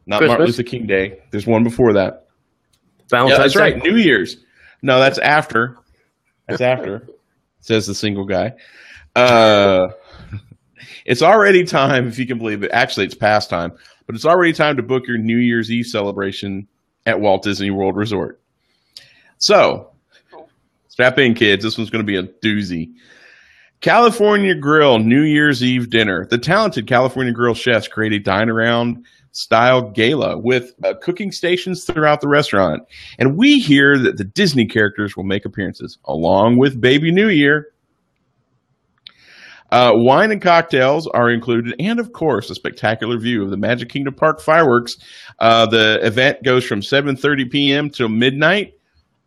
Luther King Day. There's one before that. Valentine's that's Day. right. New Year's. No, that's after. That's after. Says the single guy. It's already time, if you can believe it. Actually, it's past time, but it's already time to book your New Year's Eve celebration at Walt Disney World Resort. So, strap in, kids. This one's going to be a doozy. California Grill New Year's Eve dinner. The talented California Grill chefs create a dine-around style gala with cooking stations throughout the restaurant. And we hear that the Disney characters will make appearances, along with Baby New Year. Wine and cocktails are included, and of course, a spectacular view of the Magic Kingdom Park fireworks. The event goes from 7:30 p.m. till midnight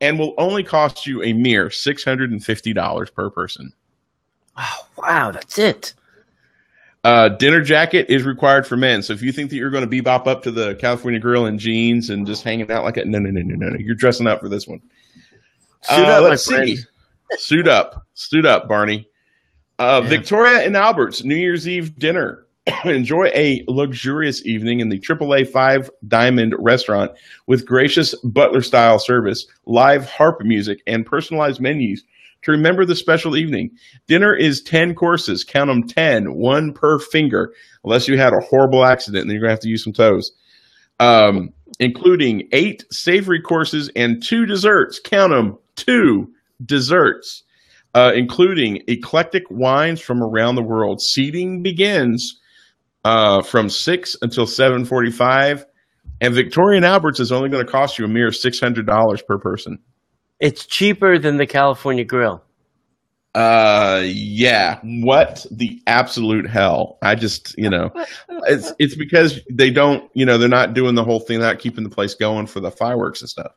and will only cost you a mere $650 per person. Oh, wow, that's it. Dinner jacket is required for men. So if you think that you're going to bebop up to the California Grill in jeans and just hanging out like that, no. You're dressing up for this one. Suit up, let's see. Suit up, Barney. Victoria and Albert's New Year's Eve dinner. Enjoy a luxurious evening in the AAA 5 Diamond restaurant with gracious butler-style service, live harp music, and personalized menus to remember the special evening. Dinner is 10 courses. Count them 10, one per finger, unless you had a horrible accident and then you're going to have to use some toes. Including 8 savory courses and 2 desserts. Count them, 2 desserts. Including eclectic wines from around the world. Seating begins from 6 until 7:45, and Victoria and Albert's is only going to cost you a mere $600 per person. It's cheaper than the California Grill. Yeah. What the absolute hell? I just, it's because they don't, they're not doing the whole thing, not keeping the place going for the fireworks and stuff.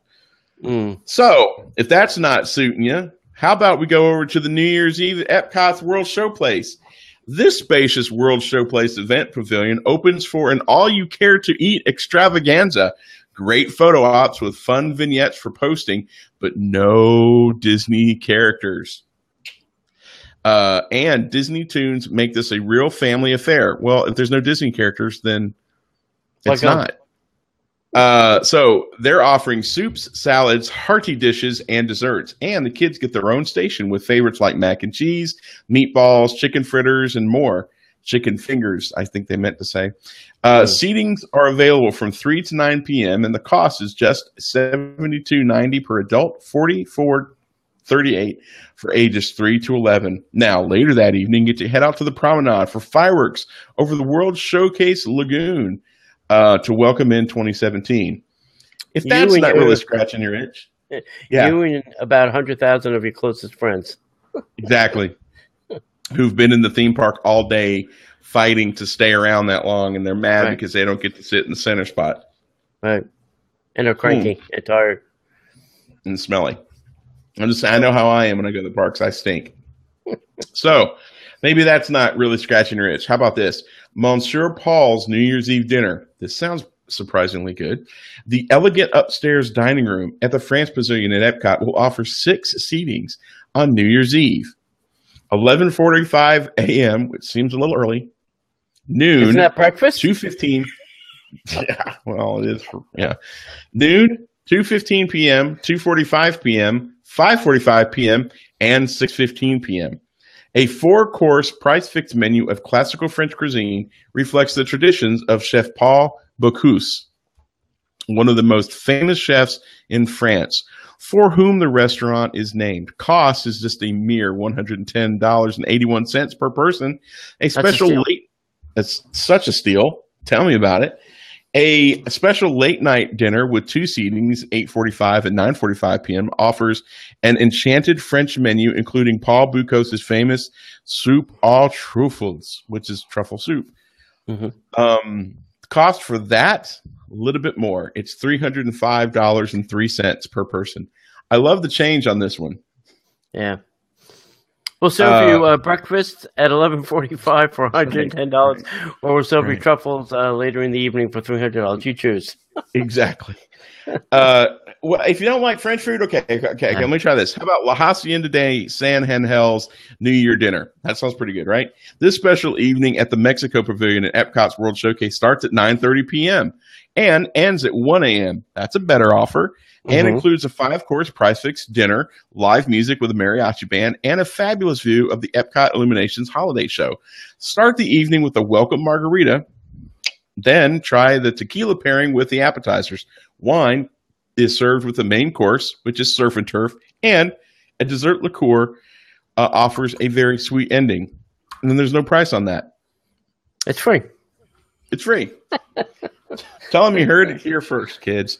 So if that's not suiting you, how about we go over to the New Year's Eve at Epcot's World Showplace? This spacious World Showplace event pavilion opens for an all-you-care-to-eat extravaganza. Great photo ops with fun vignettes for posting, but no Disney characters. And Disney Tunes make this a real family affair. Well, if there's no Disney characters, then it's not. So they're offering soups, salads, hearty dishes, and desserts. And the kids get their own station with favorites like mac and cheese, meatballs, chicken fritters, and more. Chicken fingers, I think they meant to say. Seatings are available from 3 to 9 p.m., and the cost is just $72.90 per adult, $44.38 for ages 3 to 11. Now, later that evening, get to head out to the promenade for fireworks over the World Showcase Lagoon to welcome in 2017. If that's not really scratching your itch. Yeah. You and about 100,000 of your closest friends. Exactly. Who've been in the theme park all day fighting to stay around that long, and they're mad because they don't get to sit in the center spot. Right. And they're cranky and tired. And smelly. I know how I am when I go to the parks. I stink. So maybe that's not really scratching your itch. How about this? Monsieur Paul's New Year's Eve dinner. This sounds surprisingly good. The elegant upstairs dining room at the France Pavilion at Epcot will offer 6 seatings on New Year's Eve. 11:45 a.m., which seems a little early. Noon. Isn't that breakfast? 2:15. Yeah, well, it is. Noon, 2:15 p.m., 2:45 p.m., 5:45 p.m., and 6:15 p.m. A 4-course price-fixed menu of classical French cuisine reflects the traditions of Chef Paul Bocuse, one of the most famous chefs in France, for whom the restaurant is named. Cost is just a mere $110.81 per person. A special that's such a steal. Tell me about it. A special late night dinner with 2 seatings, 8:45 and 9:45 p.m., offers an enchanted French menu, including Paul Bocuse's famous soup aux truffles, which is truffle soup. Cost for that, a little bit more. It's $305.03 per person. I love the change on this one. Yeah. We'll serve you breakfast at 11:45 for $110, or we'll serve you truffles later in the evening for $300. You choose. Exactly. Well, if you don't like French food, okay, let me try this. How about La Hacienda de San Angel's New Year dinner? That sounds pretty good, right? This special evening at the Mexico Pavilion at Epcot's World Showcase starts at 9:30 p.m. and ends at 1 a.m. That's a better offer. And includes a 5-course price-fixed dinner, live music with a mariachi band, and a fabulous view of the Epcot Illuminations holiday show. Start the evening with a welcome margarita. Then try the tequila pairing with the appetizers. Wine is served with the main course, which is surf and turf, and a dessert liqueur offers a very sweet ending. And then there's no price on that. It's free. It's free. Tell them you heard it here first, kids.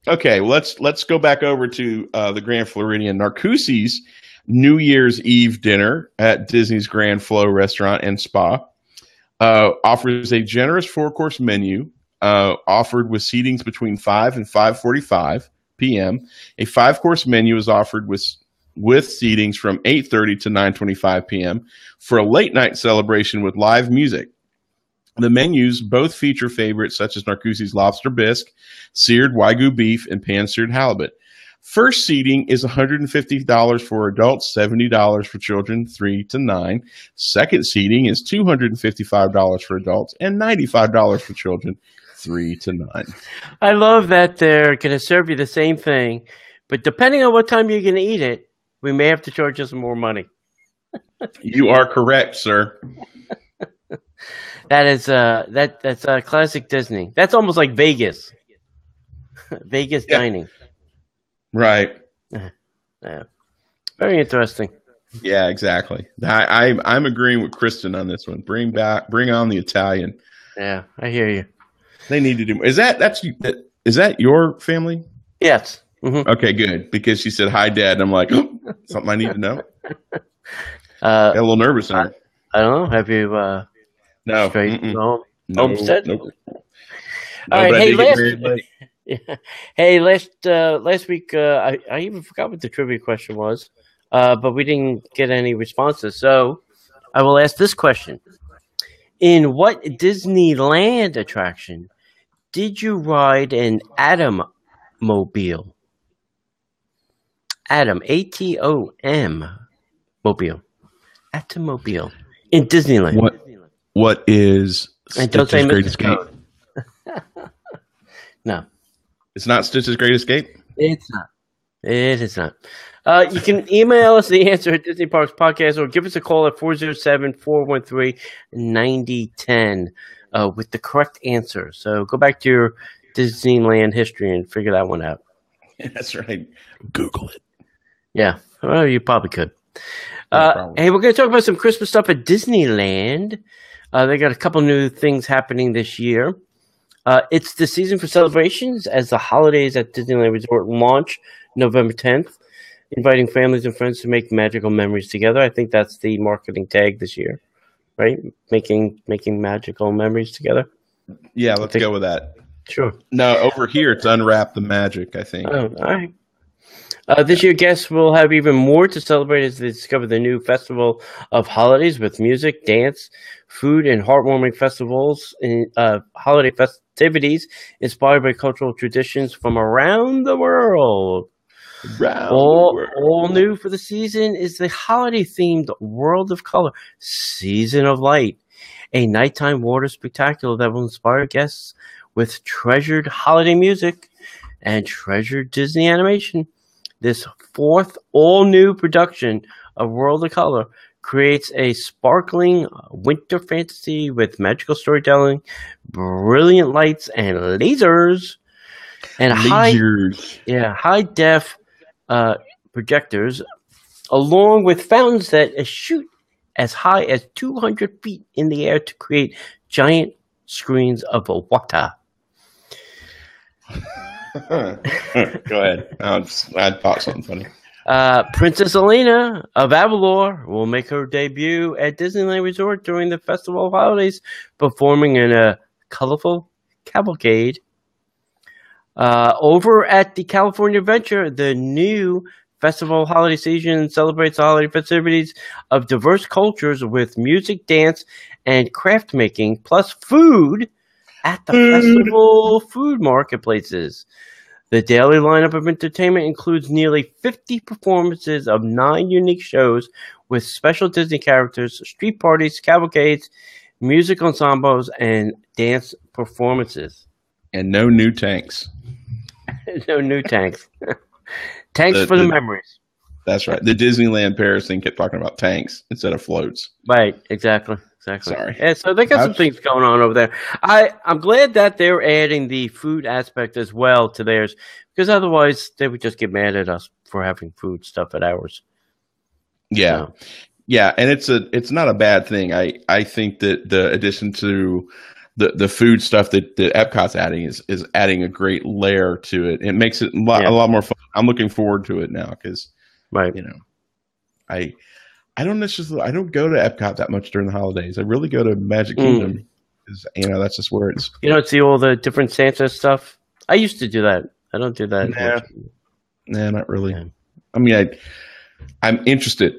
Okay, let's go back over to the Grand Floridian. Narcoossee's New Year's Eve dinner at Disney's Grand Flow Restaurant and Spa offers a generous 4-course menu offered with seatings between 5 and 5:45 p.m. A 5-course menu is offered with seatings from 8:30 to 9:25 p.m. for a late night celebration with live music. The menus both feature favorites such as Narcoossee's lobster bisque, seared Wagyu beef, and pan-seared halibut. First seating is $150 for adults, $70 for children 3 to 9. Second seating is $255 for adults and $95 for children 3 to 9. I love that they're going to serve you the same thing, but depending on what time you're going to eat it, we may have to charge you some more money. You are correct, sir. That is that's classic Disney. That's almost like Vegas. Vegas dining. Right. Yeah. Very interesting. Yeah, exactly. I'm agreeing with Kristen on this one. Bring on the Italian. Yeah, I hear you. They need to do. Is that your family? Yes. Mm-hmm. Okay, good. Because she said hi, Dad, and I'm like, something I need to know. Got a little nervous now. I don't know. Have you no straight home? No, Homestead? Nope. All right. Hey, hey, last week I even forgot what the trivia question was, but we didn't get any responses. So I will ask this question: in what Disneyland attraction did you ride an Atom Mobile? Atom, ATOM, mobile, Atommobile in Disneyland. What is Stitch's Great Escape? No, it's not Stitch's Great Escape. It's not. It is not. You can email us the answer at Disney Parks Podcast or give us a call at 407-413-9010 with the correct answer. So go back to your Disneyland history and figure that one out. That's right. Google it. Yeah. Well, you probably could. Hey, we're going to talk about some Christmas stuff at Disneyland. They got a couple new things happening this year. It's the season for celebrations as the holidays at Disneyland Resort launch November 10th, inviting families and friends to make magical memories together. I think that's the marketing tag this year, right? Making magical memories together. Yeah, let's go with that. Sure. No, over here it's Unwrap the Magic, I think. Oh, all right. This year, guests will have even more to celebrate as they discover the new Festival of Holidays with music, dance, food, and heartwarming festivals and holiday festivities inspired by cultural traditions from around the world. All new for the season is the holiday-themed World of Color Season of Light, a nighttime water spectacular that will inspire guests with treasured holiday music and treasured Disney animation. This fourth all-new production of World of Color creates a sparkling winter fantasy with magical storytelling, brilliant lights and lasers, and high-def projectors, along with fountains that shoot as high as 200 feet in the air to create giant screens of water. Go ahead. I thought something funny. Princess Elena of Avalor will make her debut at Disneyland Resort during the Festival of Holidays, performing in a colorful cavalcade. Over at the California Adventure, the new Festival Holiday Season celebrates the holiday festivities of diverse cultures with music, dance, and craft making, plus food at the festival food marketplaces. The daily lineup of entertainment includes nearly 50 performances of 9 unique shows with special Disney characters, street parties, cavalcades, music ensembles, and dance performances. And no new tanks. No new tanks. Tanks for the memories. That's right. The Disneyland Paris thing kept talking about tanks instead of floats. Right, exactly. Sorry. Yeah, so they got some things going on over there. I'm glad that they're adding the food aspect as well to theirs, because otherwise they would just get mad at us for having food stuff at ours. Yeah. So. Yeah, and it's not a bad thing. I think that the addition to the food stuff that Epcot's adding is adding a great layer to it. It makes it a lot more fun. I'm looking forward to it now because, right, I don't go to Epcot that much during the holidays. I really go to Magic Kingdom because that's just where it's. You don't see all the different Santa stuff. I used to do that. I don't do that. Nah, not really. Yeah. I mean, I'm interested,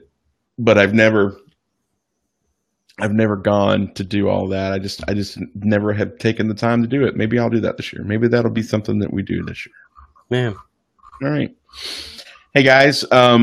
but I've never gone to do all that. I just never have taken the time to do it. Maybe I'll do that this year. Maybe that'll be something that we do this year. Yeah. All right. Hey guys, I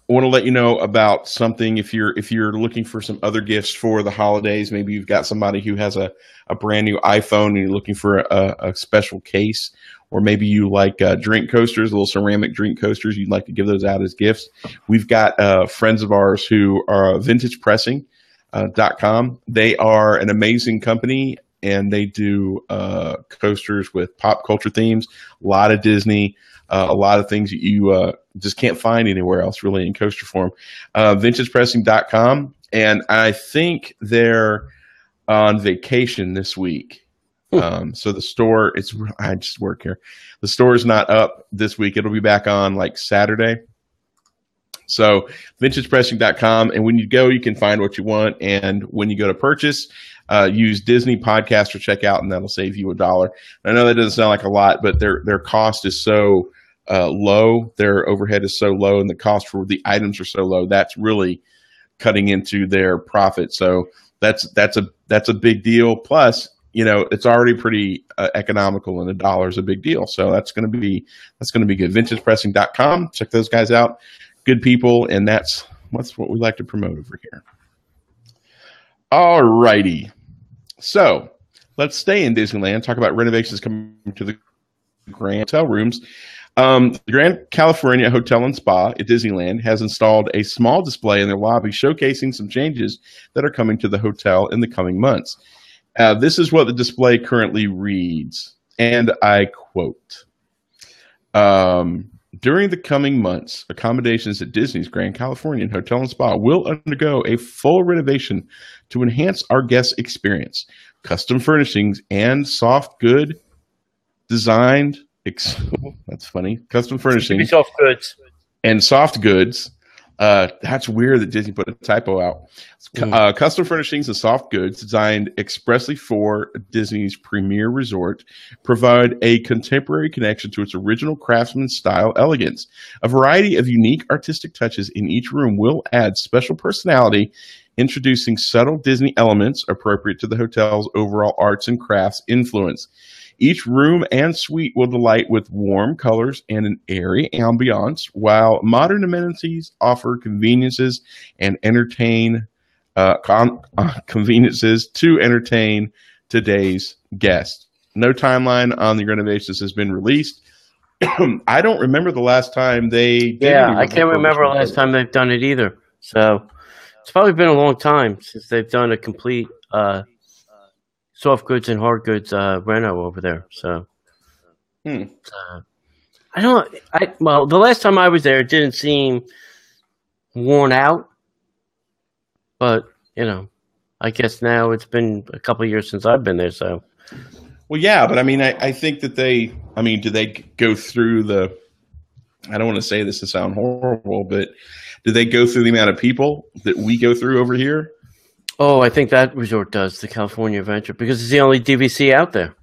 want to let you know about something. If you're looking for some other gifts for the holidays, maybe you've got somebody who has a brand new iPhone and you're looking for a special case, or maybe you like drink coasters, little ceramic drink coasters. You'd like to give those out as gifts. We've got friends of ours who are VintagePressing.com. They are an amazing company, and they do coasters with pop culture themes, a lot of Disney, a lot of things you just can't find anywhere else really in coaster form. VintagePressing.com, and I think they're on vacation this week. So the store, I just work here. The store is not up this week. It'll be back on like Saturday. So vintagepressing.com. And when you go, you can find what you want. And when you go to purchase, use Disney Podcast for checkout, and that'll save you $1. I know that doesn't sound like a lot, but their cost is so low. Their overhead is so low, and the cost for the items are so low. That's really cutting into their profit. So that's a big deal. Plus, it's already pretty economical, and $1 is a big deal. So that's going to be good. VintagePressing.com. Check those guys out. Good people, and that's what we like to promote over here. All righty. So let's stay in Disneyland. Talk about renovations coming to the Grand Hotel rooms. The Grand California Hotel and Spa at Disneyland has installed a small display in their lobby showcasing some changes that are coming to the hotel in the coming months. This is what the display currently reads, and I quote, during the coming months, accommodations at Disney's Grand Californian Hotel and Spa will undergo a full renovation to enhance our guest experience. Custom furnishings and soft good designed, that's funny, custom furnishings soft goods and soft goods. That's weird that Disney put a typo out. Custom furnishings and soft goods designed expressly for Disney's premier resort provide a contemporary connection to its original craftsman style elegance. A variety of unique artistic touches in each room will add special personality, introducing subtle Disney elements appropriate to the hotel's overall arts and crafts influence. Each room and suite will delight with warm colors and an airy ambiance, while modern amenities offer conveniences to entertain today's guests. No timeline on the renovations has been released. I don't remember the last time they did. Yeah, I can't remember the last time they've done it either. So it's probably been a long time since they've done a complete soft goods and hard goods reno over there. So the last time I was there, it didn't seem worn out, but I guess now it's been a couple of years since I've been there. So, well, yeah, but I mean, I think that do they go through I don't want to say this to sound horrible, but do they go through the amount of people that we go through over here? Oh, I think that resort does, the California Adventure, because it's the only DVC out there.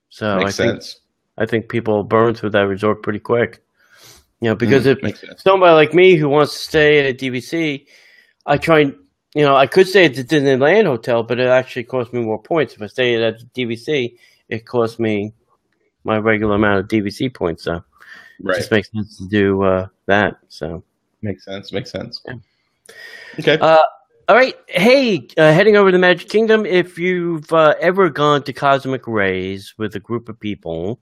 So makes sense. I think people burn through that resort pretty quick. Because if somebody like me who wants to stay at a DVC, I could stay at the Disneyland Hotel, but it actually costs me more points. If I stay at the DVC, it costs me my regular amount of DVC points. So it just makes sense to do that. So makes sense. Yeah. Okay. All right. Hey, heading over to Magic Kingdom. If you've ever gone to Cosmic Rays with a group of people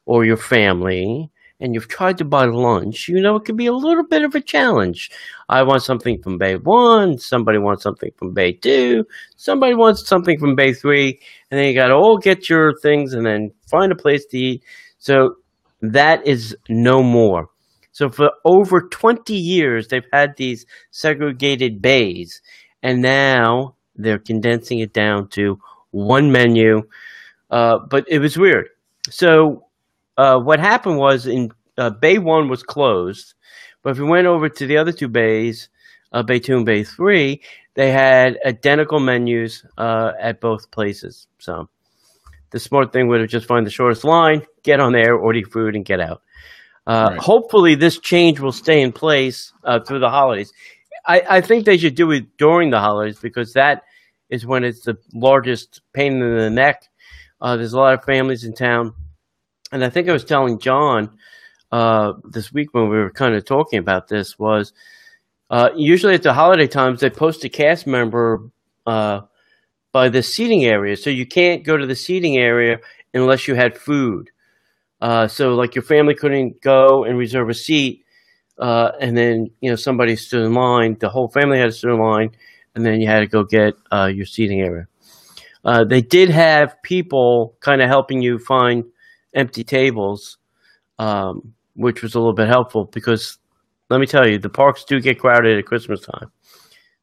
or your family, and you've tried to buy lunch, it can be a little bit of a challenge. I want something from Bay 1, somebody wants something from Bay 2, somebody wants something from Bay 3, and then you got to all get your things and then find a place to eat. So that is no more. So for over 20 years, they've had these segregated bays, and now they're condensing it down to one menu. But it was weird. So what happened was in Bay 1 was closed, but if you went over to the other two bays, Bay 2 and Bay 3, they had identical menus at both places. So the smart thing would have just find the shortest line, get on there, order your food, and get out. Hopefully this change will stay in place through the holidays. I think they should do it during the holidays because that is when it's the largest pain in the neck. There's a lot of families in town. And I think I was telling John this week when we were kind of talking about this was usually at the holiday times they post a cast member by the seating area. So you can't go to the seating area unless you had food. So like your family couldn't go and reserve a seat, and then somebody stood in line. The whole family had to stand in line, and then you had to go get your seating area. They did have people kind of helping you find empty tables, which was a little bit helpful because let me tell you, the parks do get crowded at Christmas time.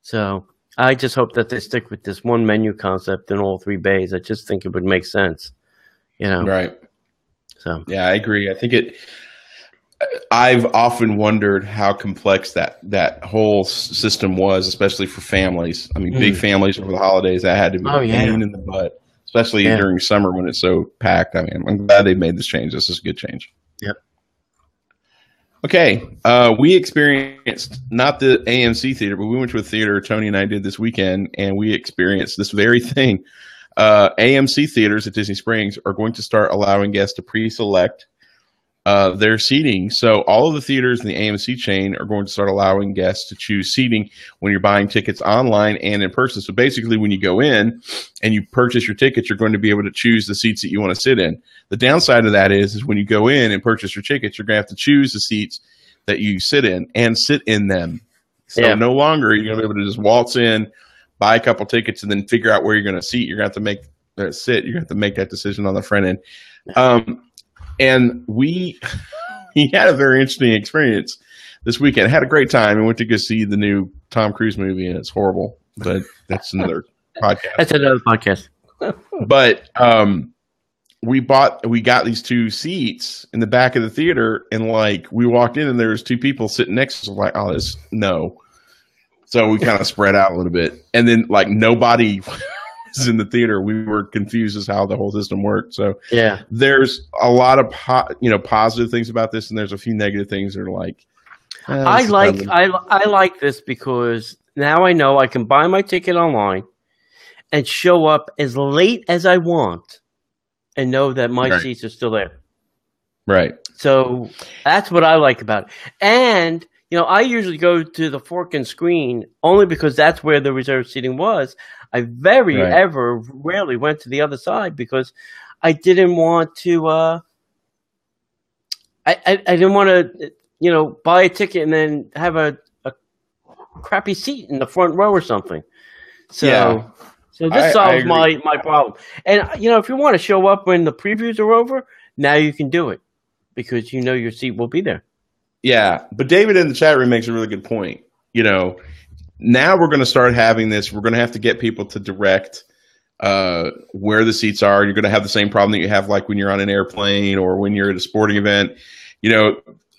So I just hope that they stick with this one menu concept in all three bays. I just think it would make sense, Right. So yeah, I agree. I think I've often wondered how complex that whole system was, especially for families. I mean, big families over the holidays, that had to be a pain in the butt, especially during summer when it's so packed. I mean, I'm glad they made this change. This is a good change. Yep. Okay. We experienced not the AMC theater, but we went to a theater Tony and I did this weekend, and we experienced this very thing. AMC theaters at Disney Springs are going to start allowing guests to pre-select their seating. So all of the theaters in the AMC chain are going to start allowing guests to choose seating when you're buying tickets online and in person. So basically, when you go in and you purchase your tickets, you're going to be able to choose the seats that you want to sit in. The downside of that is when you go in and purchase your tickets, you're going to have to choose the seats that you sit in and sit in them. So no longer are you going to be able to just waltz in, buy a couple tickets, and then figure out where you're going to seat. You're going to have to make sit. You're going to have to make that decision on the front end. And we had a very interesting experience this weekend. I had a great time. We went to go see the new Tom Cruise movie, and it's horrible. But that's another podcast. That's another podcast. But we got these two seats in the back of the theater, and like we walked in, and there was two people sitting next to us. Like, oh, this no. So we kind of spread out a little bit, and then like nobody was in the theater. We were confused as how the whole system worked. So there's a lot of positive things about this, and there's a few negative things that are like. I like this because now I know I can buy my ticket online and show up as late as I want, and know that my seats are still there. Right. So that's what I like about it. And I usually go to the fork and screen only because that's where the reserved seating was. I rarely went to the other side because I didn't want to. I didn't want to, buy a ticket and then have a crappy seat in the front row or something. So this solves my problem. And if you want to show up when the previews are over, now you can do it because your seat will be there. Yeah, but David in the chat room makes a really good point. Now we're going to start having this. We're going to have to get people to direct where the seats are. You're going to have the same problem that you have like when you're on an airplane or when you're at a sporting event.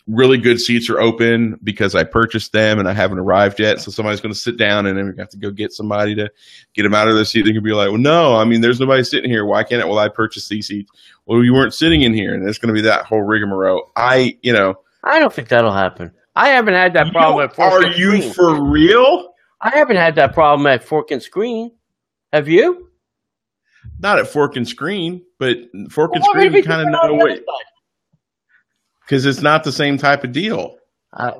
Really good seats are open because I purchased them and I haven't arrived yet. So somebody's going to sit down and then we have to go get somebody to get them out of their seat. They can be like, well, no, I mean, there's nobody sitting here. Why can't it? Well, I purchased these seats. Well, you weren't sitting in here. And there's going to be that whole rigmarole. I don't think that'll happen. I haven't had that problem at Fork and Screen. Are you for real? I haven't had that problem at Fork and Screen. Have you? Not at Fork and Screen, but Fork and Screen, you kind of know what. Because it's not the same type of deal.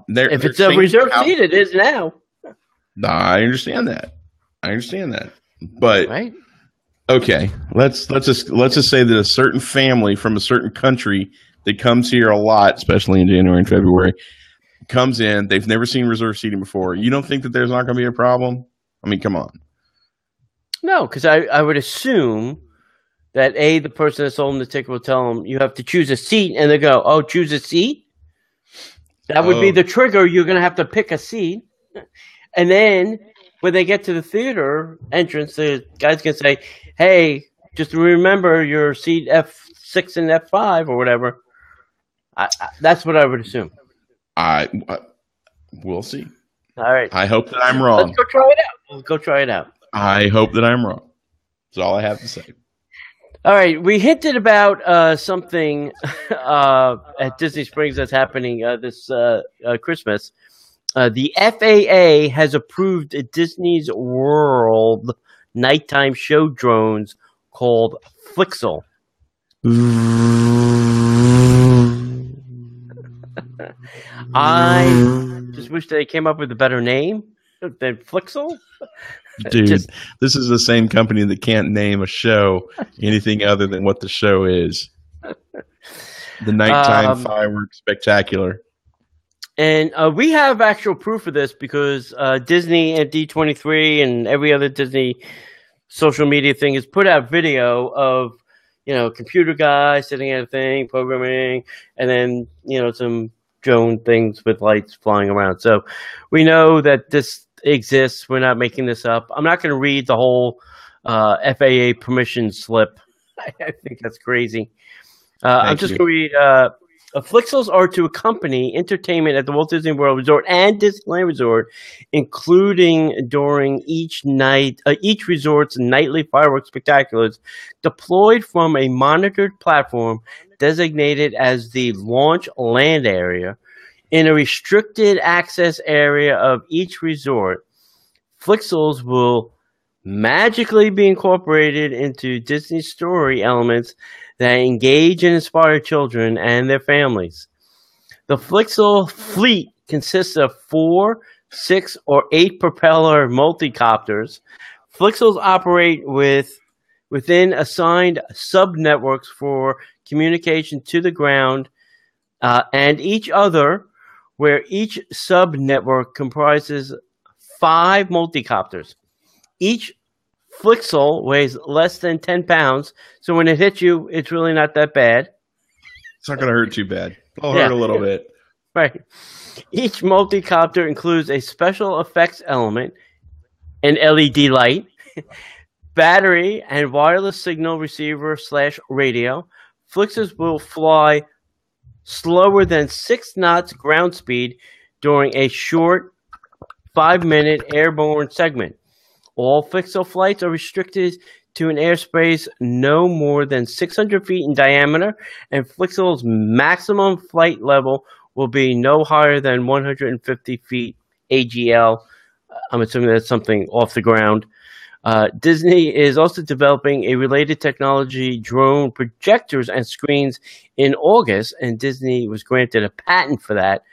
If it's a reserved seat, it is now. Nah, I understand that. But okay, let's just say that a certain family from a certain country that comes here a lot, especially in January and February, comes in. They've never seen reserved seating before. You don't think that there's not going to be a problem? I mean, come on. No, because I would assume that the person that sold them the ticket will tell them you have to choose a seat, and they go, "Oh, choose a seat." That would be the trigger. You're going to have to pick a seat, and then when they get to the theater entrance, the guy's going to say, "Hey, just remember your seat F6 and F5 or whatever." That's what I would assume. We'll see. All right. I hope that I'm wrong. Let's go try it out. I hope that I'm wrong. That's all I have to say. All right. We hinted about something at Disney Springs that's happening this Christmas. The FAA has approved Disney's World nighttime show drones called Flixel. I just wish they came up with a better name than Flixel. Dude, this is the same company that can't name a show anything other than what the show is. The Nighttime Fireworks Spectacular. And we have actual proof of this because Disney and D23 and every other Disney social media thing has put out video of, computer guy sitting at a thing, programming, and then, some drone things with lights flying around. So we know that this exists. We're not making this up. I'm not going to read the whole FAA permission slip. I think that's crazy. I'm just going to read Flixels are to accompany entertainment at the Walt Disney World Resort and Disneyland Resort, including during each resort's nightly fireworks spectaculars, deployed from a monitored platform designated as the launch land area in a restricted access area of each resort. Flixels will magically be incorporated into Disney story elements that engage and inspire children and their families. The Flixel fleet consists of 4, 6, or 8 propeller multicopters. Flixels operate within assigned sub-networks for communication to the ground and each other, where each sub-network comprises 5 multicopters. Each Flixel weighs less than 10 pounds, so when it hits you, it's really not that bad. It's not going to hurt too bad. It'll hurt a little bit. Right. Each multicopter includes a special effects element, an LED light, battery, and wireless signal receiver / radio. Flixels will fly slower than 6 knots ground speed during a short 5-minute airborne segment. All Flixel flights are restricted to an airspace no more than 600 feet in diameter, and Flixel's maximum flight level will be no higher than 150 feet AGL. I'm assuming that's something off the ground. Disney is also developing a related technology, drone projectors and screens, in August, and Disney was granted a patent for that,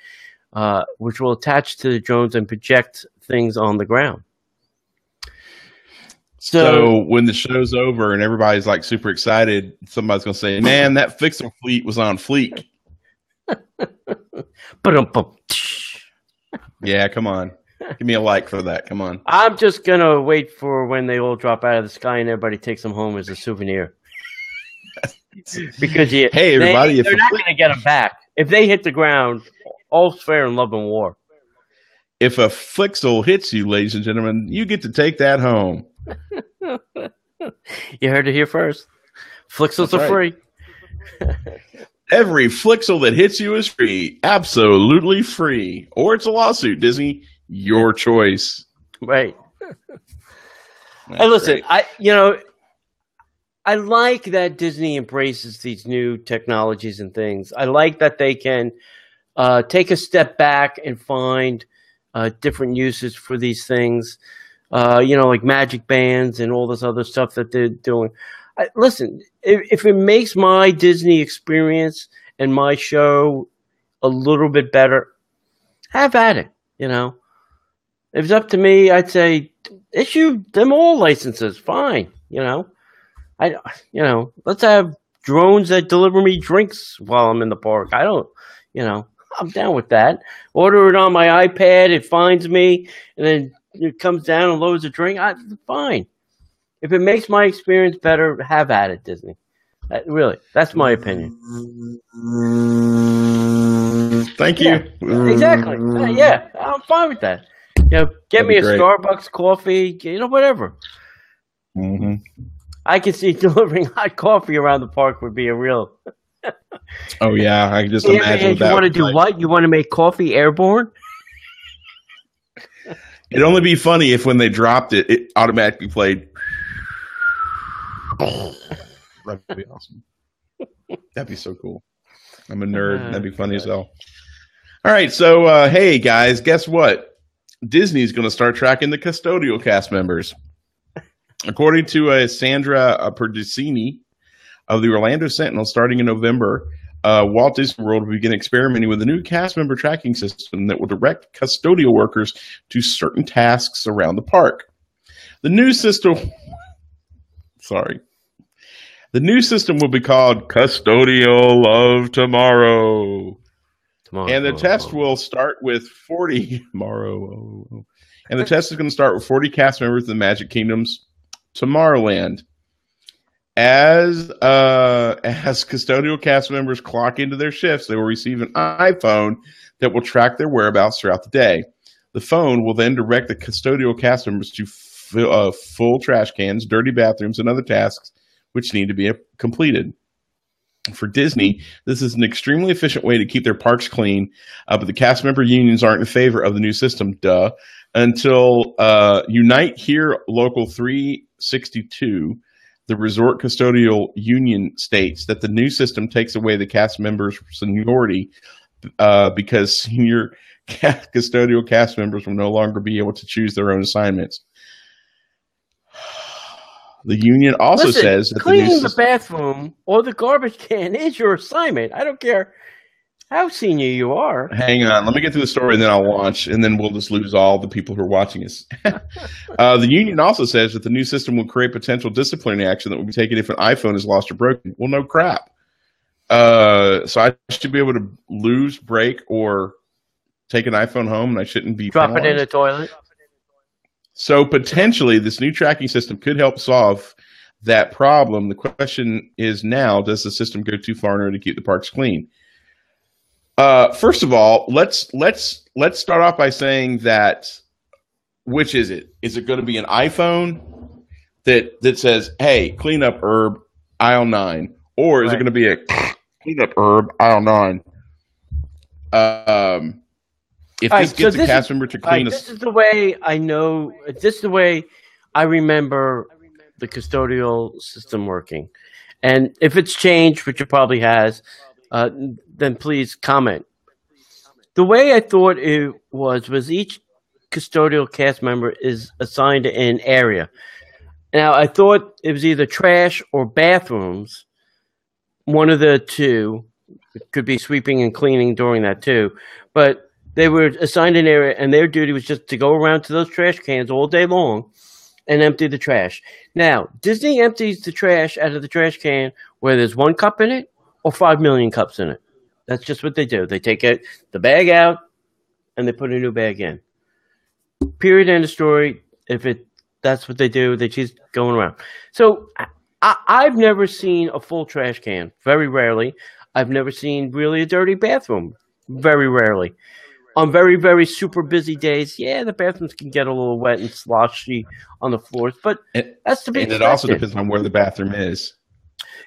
which will attach to the drones and project things on the ground. So when the show's over and everybody's like super excited, somebody's going to say, man, that Flixel fleet was on fleek. Yeah, come on. Give me a like for that. Come on. I'm just going to wait for when they all drop out of the sky and everybody takes them home as a souvenir. Because hey, everybody, they're not going to get them back. If they hit the ground, all's fair in love and war. If a Flixel hits you, ladies and gentlemen, you get to take that home. You heard it here first. Flixels are free. Every Flixel that hits you is free. Absolutely free. Or it's a lawsuit, Disney. Your choice. Right. And listen, great. I like that Disney embraces these new technologies and things. I like that they can take a step back and find different uses for these things. Like magic bands and all this other stuff that they're doing. Listen, if it makes my Disney experience and my show a little bit better, have at it. If it's up to me, I'd say issue them all licenses. Fine. Let's have drones that deliver me drinks while I'm in the park. I'm down with that. Order it on my iPad. It finds me, and then it comes down and loads a drink. Fine. If it makes my experience better, have at it, Disney. Really, that's my opinion. Thank you. Yeah, exactly. Yeah, I'm fine with that. Get me a Starbucks coffee. Whatever. Mm-hmm. I can see delivering hot coffee around the park would be a real. Oh yeah, I can just imagine that. You want to do what? You want to make coffee airborne? It'd only be funny if when they dropped it, it automatically played. That'd be awesome. That'd be so cool. I'm a nerd. That'd be funny as hell. All right, so hey guys, guess what? Disney's going to start tracking the custodial cast members. According to Sandra Perdicini of the Orlando Sentinel, starting in November, Walt Disney World will begin experimenting with a new cast member tracking system that will direct custodial workers to certain tasks around the park. The new system will be called Custodial of Tomorrow. And the test will start with 40 tomorrow. And the test is going to start with 40 cast members of the Magic Kingdom's Tomorrowland. As custodial cast members clock into their shifts, they will receive an iPhone that will track their whereabouts throughout the day. The phone will then direct the custodial cast members to full trash cans, dirty bathrooms, and other tasks which need to be completed. For Disney, this is an extremely efficient way to keep their parks clean, but the cast member unions aren't in favor of the new system, until Unite Here Local 362, the resort custodial union, states that the new system takes away the cast members' seniority because senior custodial cast members will no longer be able to choose their own assignments. The union also says that cleaning the bathroom or the garbage can is your assignment. I don't care how senior you are. Hang on. Let me get through the story, and then I'll watch, and then we'll just lose all the people who are watching us. The union also says that the new system will create potential disciplinary action that will be taken if an iPhone is lost or broken. Well, no crap. So I should be able to lose, break, or take an iPhone home, and I shouldn't be Drop it in a toilet. So potentially, this new tracking system could help solve that problem. The question is now, does the system go too far in order to keep the parks clean? First of all, let's start off by saying that, which is it? Is it going to be an iPhone that says, "Hey, clean up herb aisle 9," or is it going to be a clean up herb aisle 9? If this gets a cast member to clean this is the way I know. This is the way I remember the custodial system working. And if it's changed, which it probably has, then please comment. The way I thought it was each custodial cast member is assigned an area. Now, I thought it was either trash or bathrooms, one of the two. It could be sweeping and cleaning during that too. But they were assigned an area, and their duty was just to go around to those trash cans all day long and empty the trash. Now, Disney empties the trash out of the trash can where there's 1 cup in it or 5 million cups in it. That's just what they do. They take the bag out, and they put a new bag in. Period, end of story. That's what they do. They just going around. So I've never seen a full trash can. Very rarely. I've never seen really a dirty bathroom. Very rarely. On very, very super busy days, yeah, the bathrooms can get a little wet and sloshy on the floors, but that's to be expected. And it also depends on where the bathroom is.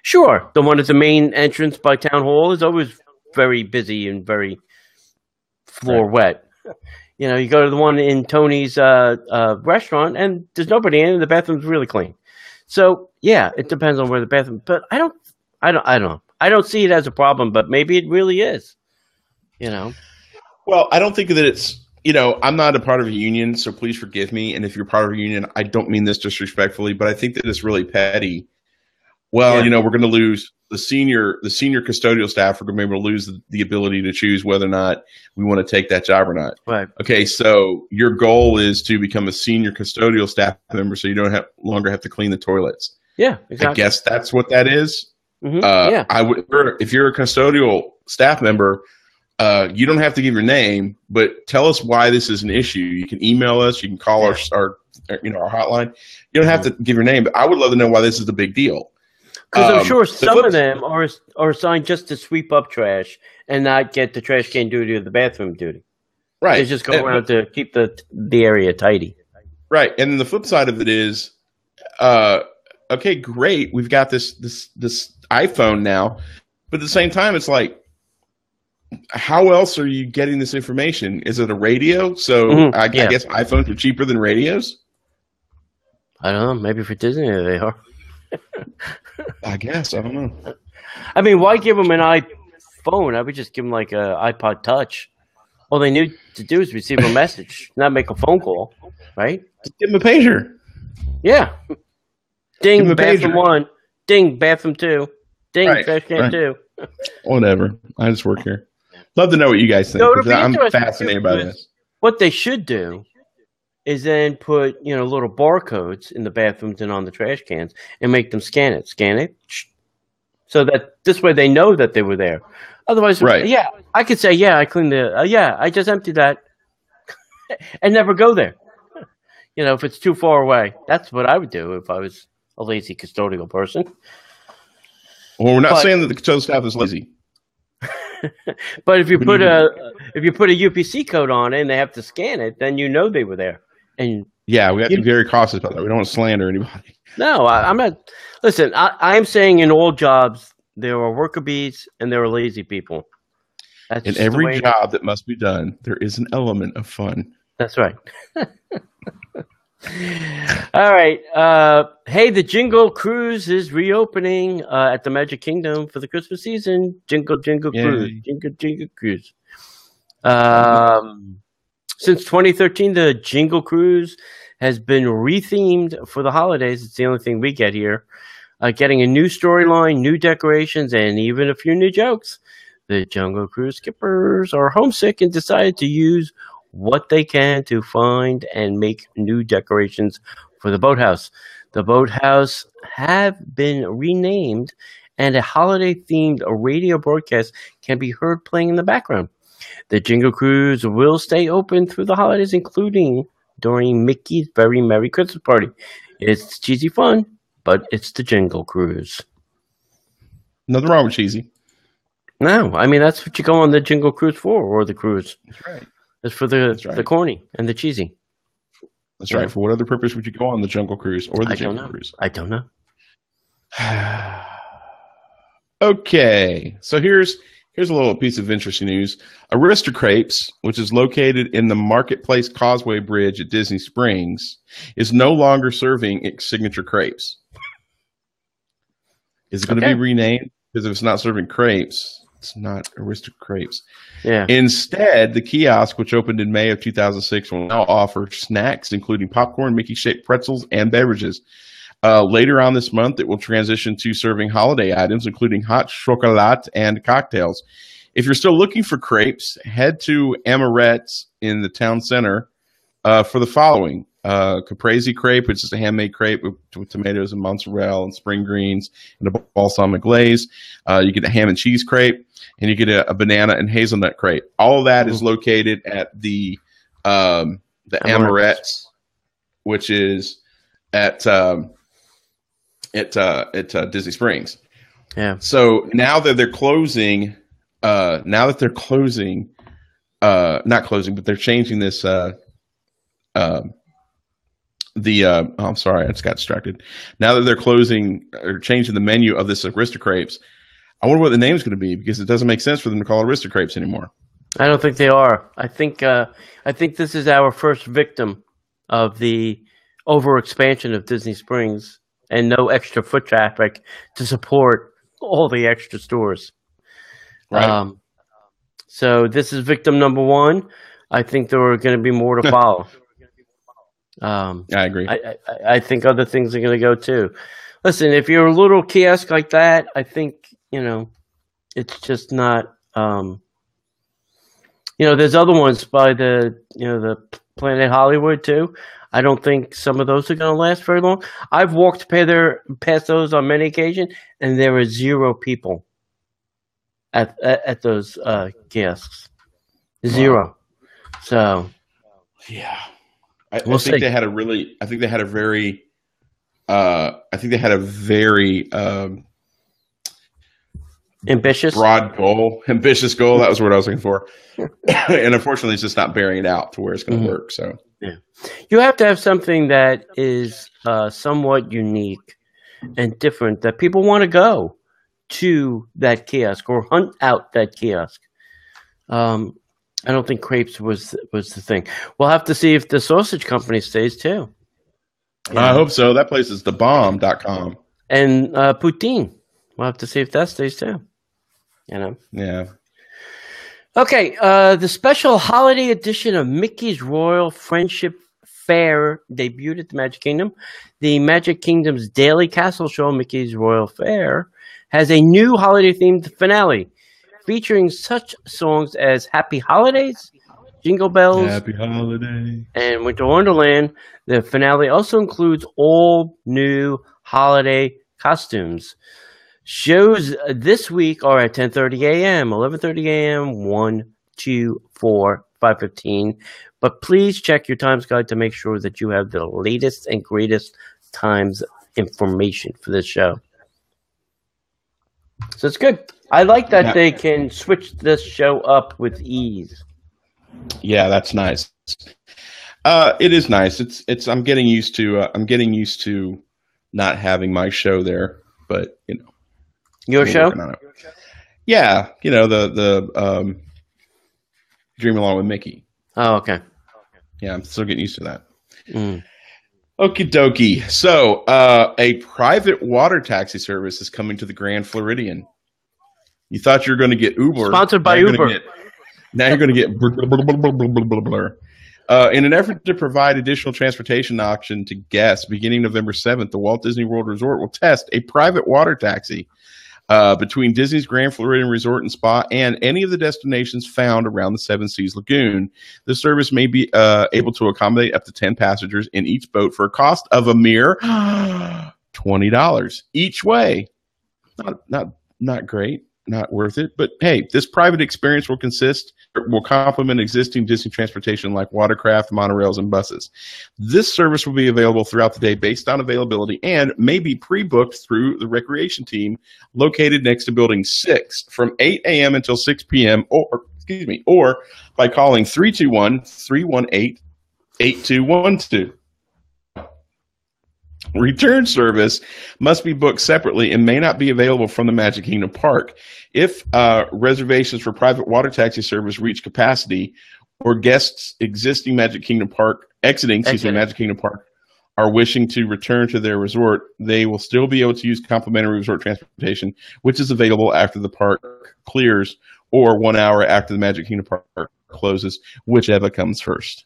Sure. The one at the main entrance by Town Hall is always very busy and very floor wet. You know, you go to the one in Tony's restaurant, and there's nobody in it, and the bathroom's really clean. So, yeah, it depends on where the bathroom, but I don't know. I don't see it as a problem, but maybe it really is, you know. Well, I don't think that it's, I'm not a part of a union, so please forgive me. And if you're part of a union, I don't mean this disrespectfully, but I think that it's really petty. Well, we're going to lose the senior custodial staff. We're going to be able to lose the ability to choose whether or not we want to take that job or not. Right. Okay, so your goal is to become a senior custodial staff member, so you don't longer have to clean the toilets. Yeah, exactly. I guess that's what that is. Mm-hmm. Yeah. If you're a custodial staff member, you don't have to give your name, but tell us why this is an issue. You can email us. You can call our hotline. You don't have to give your name, but I would love to know why this is a big deal. Because I'm sure some of them are assigned just to sweep up trash and not get the trash can duty or the bathroom duty. Right. They just go around to keep the area tidy. Right. And then the flip side of it is, okay, great. We've got this iPhone now, but at the same time, it's like, how else are you getting this information? Is it a radio? So I guess iPhones are cheaper than radios. I don't know. Maybe for Disney they are. I guess. I don't know. I mean, why give them an iPhone? I would just give them like an iPod Touch. All they need to do is receive a message, not make a phone call, right? Just give them a pager. Yeah. Ding, bathroom 1. Ding, bathroom 2. Ding, trash can 2. Whatever. I just work here. Love to know what you guys think. I'm fascinated by this. What they should do is then put, little barcodes in the bathrooms and on the trash cans and make them scan it, so that this way they know that they were there. Otherwise, yeah, I could say, I cleaned I just emptied that and never go there. If it's too far away. That's what I would do if I was a lazy custodial person. Well, we're not saying that the custodial staff is lazy. But if you put a UPC code on it and they have to scan it, then they were there. And we have to be very cautious about that. We don't want to slander anybody. No, I'm not. Listen, I'm saying in all jobs there are worker bees, and there are lazy people. That's In just the every way- job that must be done, there is an element of fun. That's right. All right. Hey, the Jingle Cruise is reopening at the Magic Kingdom for the Christmas season. Jingle Yay. Cruise. Jingle Cruise. Since 2013, the Jingle Cruise has been rethemed for the holidays. It's the only thing we get here. Getting a new storyline, new decorations, and even a few new jokes. The Jungle Cruise skippers are homesick and decided to use what they can to find and make new decorations for the boathouse. The boathouse have been renamed, and a holiday-themed radio broadcast can be heard playing in the background. The Jingle Cruise will stay open through the holidays, including during Mickey's Very Merry Christmas Party. It's cheesy fun, but it's the Jingle Cruise. Nothing wrong with cheesy. No, I mean, that's what you go on the Jingle Cruise for, or the cruise. That's right. It's for the corny and the cheesy. That's right. For what other purpose would you go on the Jungle Cruise or the I don't Jingle know. Cruise? I don't know. Okay, so here's a little piece of interesting news. Aristocrapes, which is located in the Marketplace Causeway Bridge at Disney Springs, is no longer serving its signature crepes. Is it going to be renamed? Because if it's not serving crepes, it's not Aristocrapes. Yeah. Instead, the kiosk, which opened in May of 2006, will now offer snacks, including popcorn, Mickey-shaped pretzels, and beverages. Later on this month, it will transition to serving holiday items, including hot chocolate and cocktails. If you're still looking for crepes, head to Amarette's in the town center for the following. Caprese crepe, which is a handmade crepe with tomatoes and mozzarella and spring greens and a balsamic glaze. You get a ham and cheese crepe, and you get a banana and hazelnut crepe. All of that is located at the Amarette's, which is at Disney Springs. Yeah. So now that they're closing, not closing, but they're changing this. I'm sorry, I just got distracted. Now that they're closing or changing the menu of this Aristocrapes, I wonder what the name's going to be, because it doesn't make sense for them to call it Aristocrapes anymore. I don't think they are. I think this is our first victim of the overexpansion of Disney Springs and no extra foot traffic to support all the extra stores. Right. So this is victim number one. I think there are going to be more to follow. I agree. I think other things are going to go too. Listen, if you're a little kiosk like that, I think, it's just not, there's other ones by the Planet Hollywood too. I don't think some of those are going to last very long. I've walked past those on many occasions, and there are 0 people at those kiosks. 0. Wow. So, yeah. I think they had a very ambitious goal. That was what I was looking for. And unfortunately, it's just not bearing it out to where it's going to work. So yeah, you have to have something that is somewhat unique and different, that people want to go to that kiosk or hunt out that kiosk. I don't think crepes was the thing. We'll have to see if the sausage company stays too. I hope so. That place is thebomb.com. And poutine. We'll have to see if that stays too. Yeah. Okay. The special holiday edition of Mickey's Royal Friendship Fair debuted at the Magic Kingdom. The Magic Kingdom's daily castle show, Mickey's Royal Fair, has a new holiday-themed finale, featuring such songs as Happy Holidays, Jingle Bells, Happy Holiday, and Winter Wonderland. The finale also includes all new holiday costumes. Shows this week are at 10:30 a.m., 11:30 a.m., 1, 2, 4, 5:15. But please check your times guide to make sure that you have the latest and greatest times information for this show. So it's good. I like that they can switch this show up with ease. Yeah, that's nice. It is nice. It's. I'm getting used to not having my show there, but Your We're show? working on it. Yeah, the Dream Along with Mickey. Oh, okay. Yeah, I'm still getting used to that. Mm. Okie dokie. So, a private water taxi service is coming to the Grand Floridian. You thought you were going to get Uber. Sponsored by Uber. Now you're going to get blur. In an effort to provide additional transportation option to guests, beginning November 7th, the Walt Disney World Resort will test a private water taxi between Disney's Grand Floridian Resort and Spa and any of the destinations found around the Seven Seas Lagoon. The service may be able to accommodate up to 10 passengers in each boat for a cost of a mere $20 each way. Not great. Not worth it, but hey, this private experience will complement existing Disney transportation like watercraft, monorails, and buses. This service will be available throughout the day based on availability and may be pre-booked through the recreation team located next to Building 6 from 8 a.m. until 6 p.m. or by calling 321-318-8212. Return service must be booked separately and may not be available from the Magic Kingdom Park. If reservations for private water taxi service reach capacity or guests exiting Magic Kingdom Park are wishing to return to their resort, they will still be able to use complimentary resort transportation, which is available after the park clears or 1 hour after the Magic Kingdom Park closes, whichever comes first.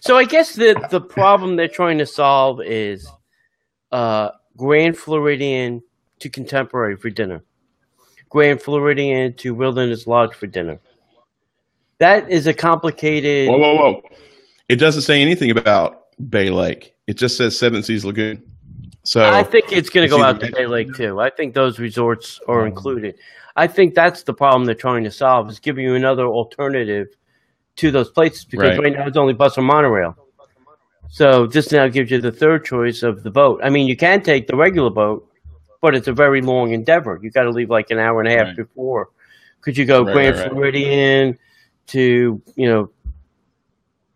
So I guess the problem they're trying to solve is Grand Floridian to Contemporary for dinner, Grand Floridian to Wilderness Lodge for dinner. That is a complicated... Whoa. It doesn't say anything about Bay Lake. It just says Seven Seas Lagoon. So I think it's going to go out to Bay Lake too. I think those resorts are included. I think that's the problem they're trying to solve, is giving you another alternative to those places, because right now it's only bus or monorail. So this now gives you the third choice of the boat. I mean, you can take the regular boat, but it's a very long endeavor. You got to leave like an hour and a half before. Could you go Grand Floridian to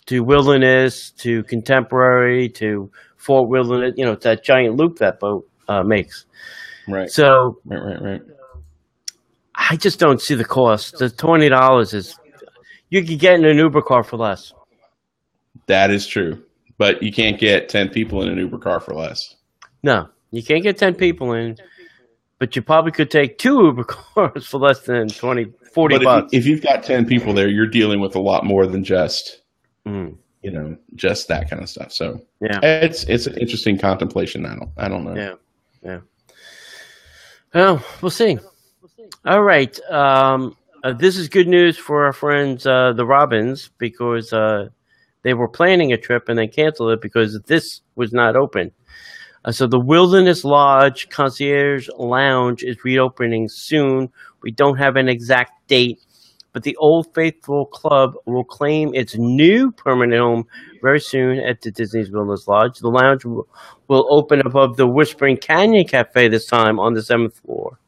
to Wilderness, to Contemporary, to Fort Wilderness? It's that giant loop that boat makes. Right. So right. I just don't see the cost. The $20 is. You could get in an Uber car for less. That is true. But you can't get 10 people in an Uber car for less. No, you can't get 10 people in, but you probably could take 2 Uber cars for less than $20, $40 bucks. If you've got 10 people there, you're dealing with a lot more than just, just that kind of stuff. So yeah, it's an interesting contemplation. I don't know. Yeah. Well, we'll see. All right. This is good news for our friends, the Robins, because they were planning a trip and they canceled it because this was not open. So the Wilderness Lodge Concierge Lounge is reopening soon. We don't have an exact date, but the Old Faithful Club will claim its new permanent home very soon at the Disney's Wilderness Lodge. The lounge will open above the Whispering Canyon Cafe this time on the 7th floor.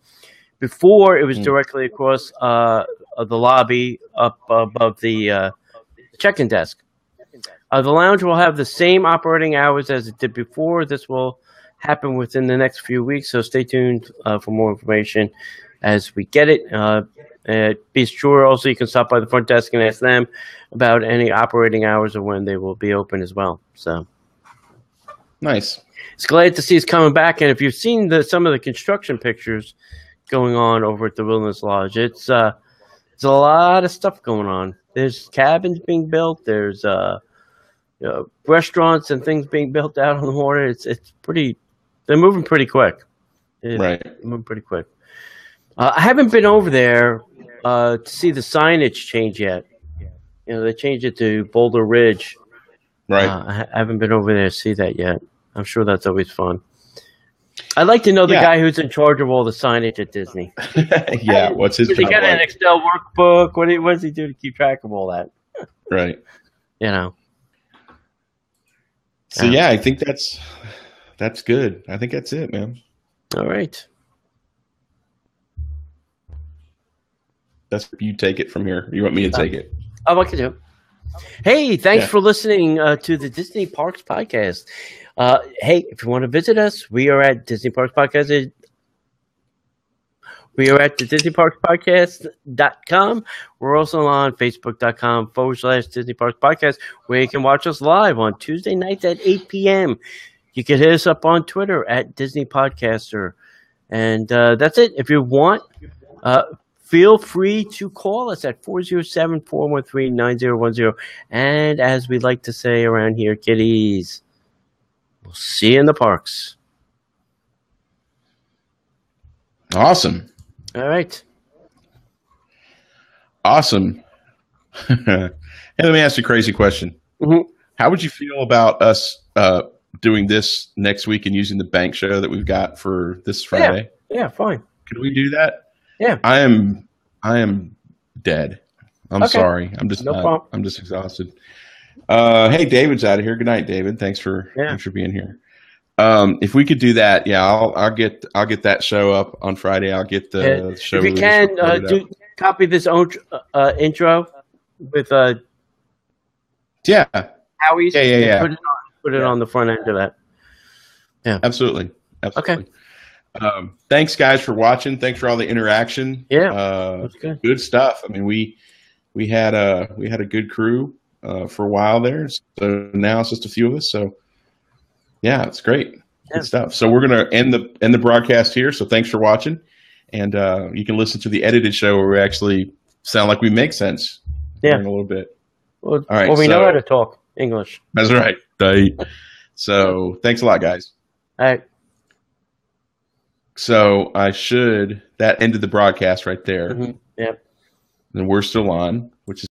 Before, it was directly across the lobby up above the check-in desk. The lounge will have the same operating hours as it did before. This will happen within the next few weeks, so stay tuned for more information as we get it. Be sure also you can stop by the front desk and ask them about any operating hours or when they will be open as well. So nice. It's glad to see it's coming back, and if you've seen some of the construction pictures going on over at the Wilderness Lodge, it's a lot of stuff going on. There's cabins being built. There's restaurants and things being built out on the water. It's pretty. They're moving pretty quick. Right, moving pretty quick. I haven't been over there to see the signage change yet. They changed it to Boulder Ridge. Right. I haven't been over there to see that yet. I'm sure that's always fun. I'd like to know the guy who's in charge of all the signage at Disney. Yeah, what's his job? He got an Excel workbook. What does he do to keep track of all that? Right. So I think that's good. I think that's it, man. All right. That's you take it from here. You want me to take it? Oh, I can do it. Hey, thanks for listening to the Disney Parks Podcast. Hey, if you want to visit us, we are at Disney Parks Podcast. We are at the DisneyParksPodcast.com. We're also on Facebook.com/Disney Parks Podcast, where you can watch us live on Tuesday nights at 8 p.m. You can hit us up on Twitter at Disney Podcaster. And that's it. If you want, feel free to call us at 407-413-9010. And as we like to say around here, kiddies, we'll see you in the parks. Awesome. All right. Awesome. Hey, let me ask you a crazy question. Mm-hmm. How would you feel about us doing this next week and using the bank show that we've got for this Friday? Yeah, fine. Could we do that? Yeah. I am dead. I'm sorry. I'm just problem. I'm just exhausted. Hey, David's out of here. Good night, David. Thanks for being here. If we could do that, I'll get that show up on Friday. I'll get the show. If you can copy this intro with Howie's. Yeah. Put it Yeah. on the front end of that. Yeah. Absolutely. Okay. Thanks, guys, for watching. Thanks for all the interaction. Yeah. That's good stuff. I mean, we had a good crew for a while there. So now it's just a few of us. So yeah, it's great. Good stuff. So we're gonna end the broadcast here. So thanks for watching, and you can listen to the edited show where we actually sound like we make sense. Yeah, in a little bit. Well, all right. Well, we know how to talk English. That's right. So thanks a lot, guys. All right. So that ended the broadcast right there. Mm-hmm. Yep. And we're still on, which is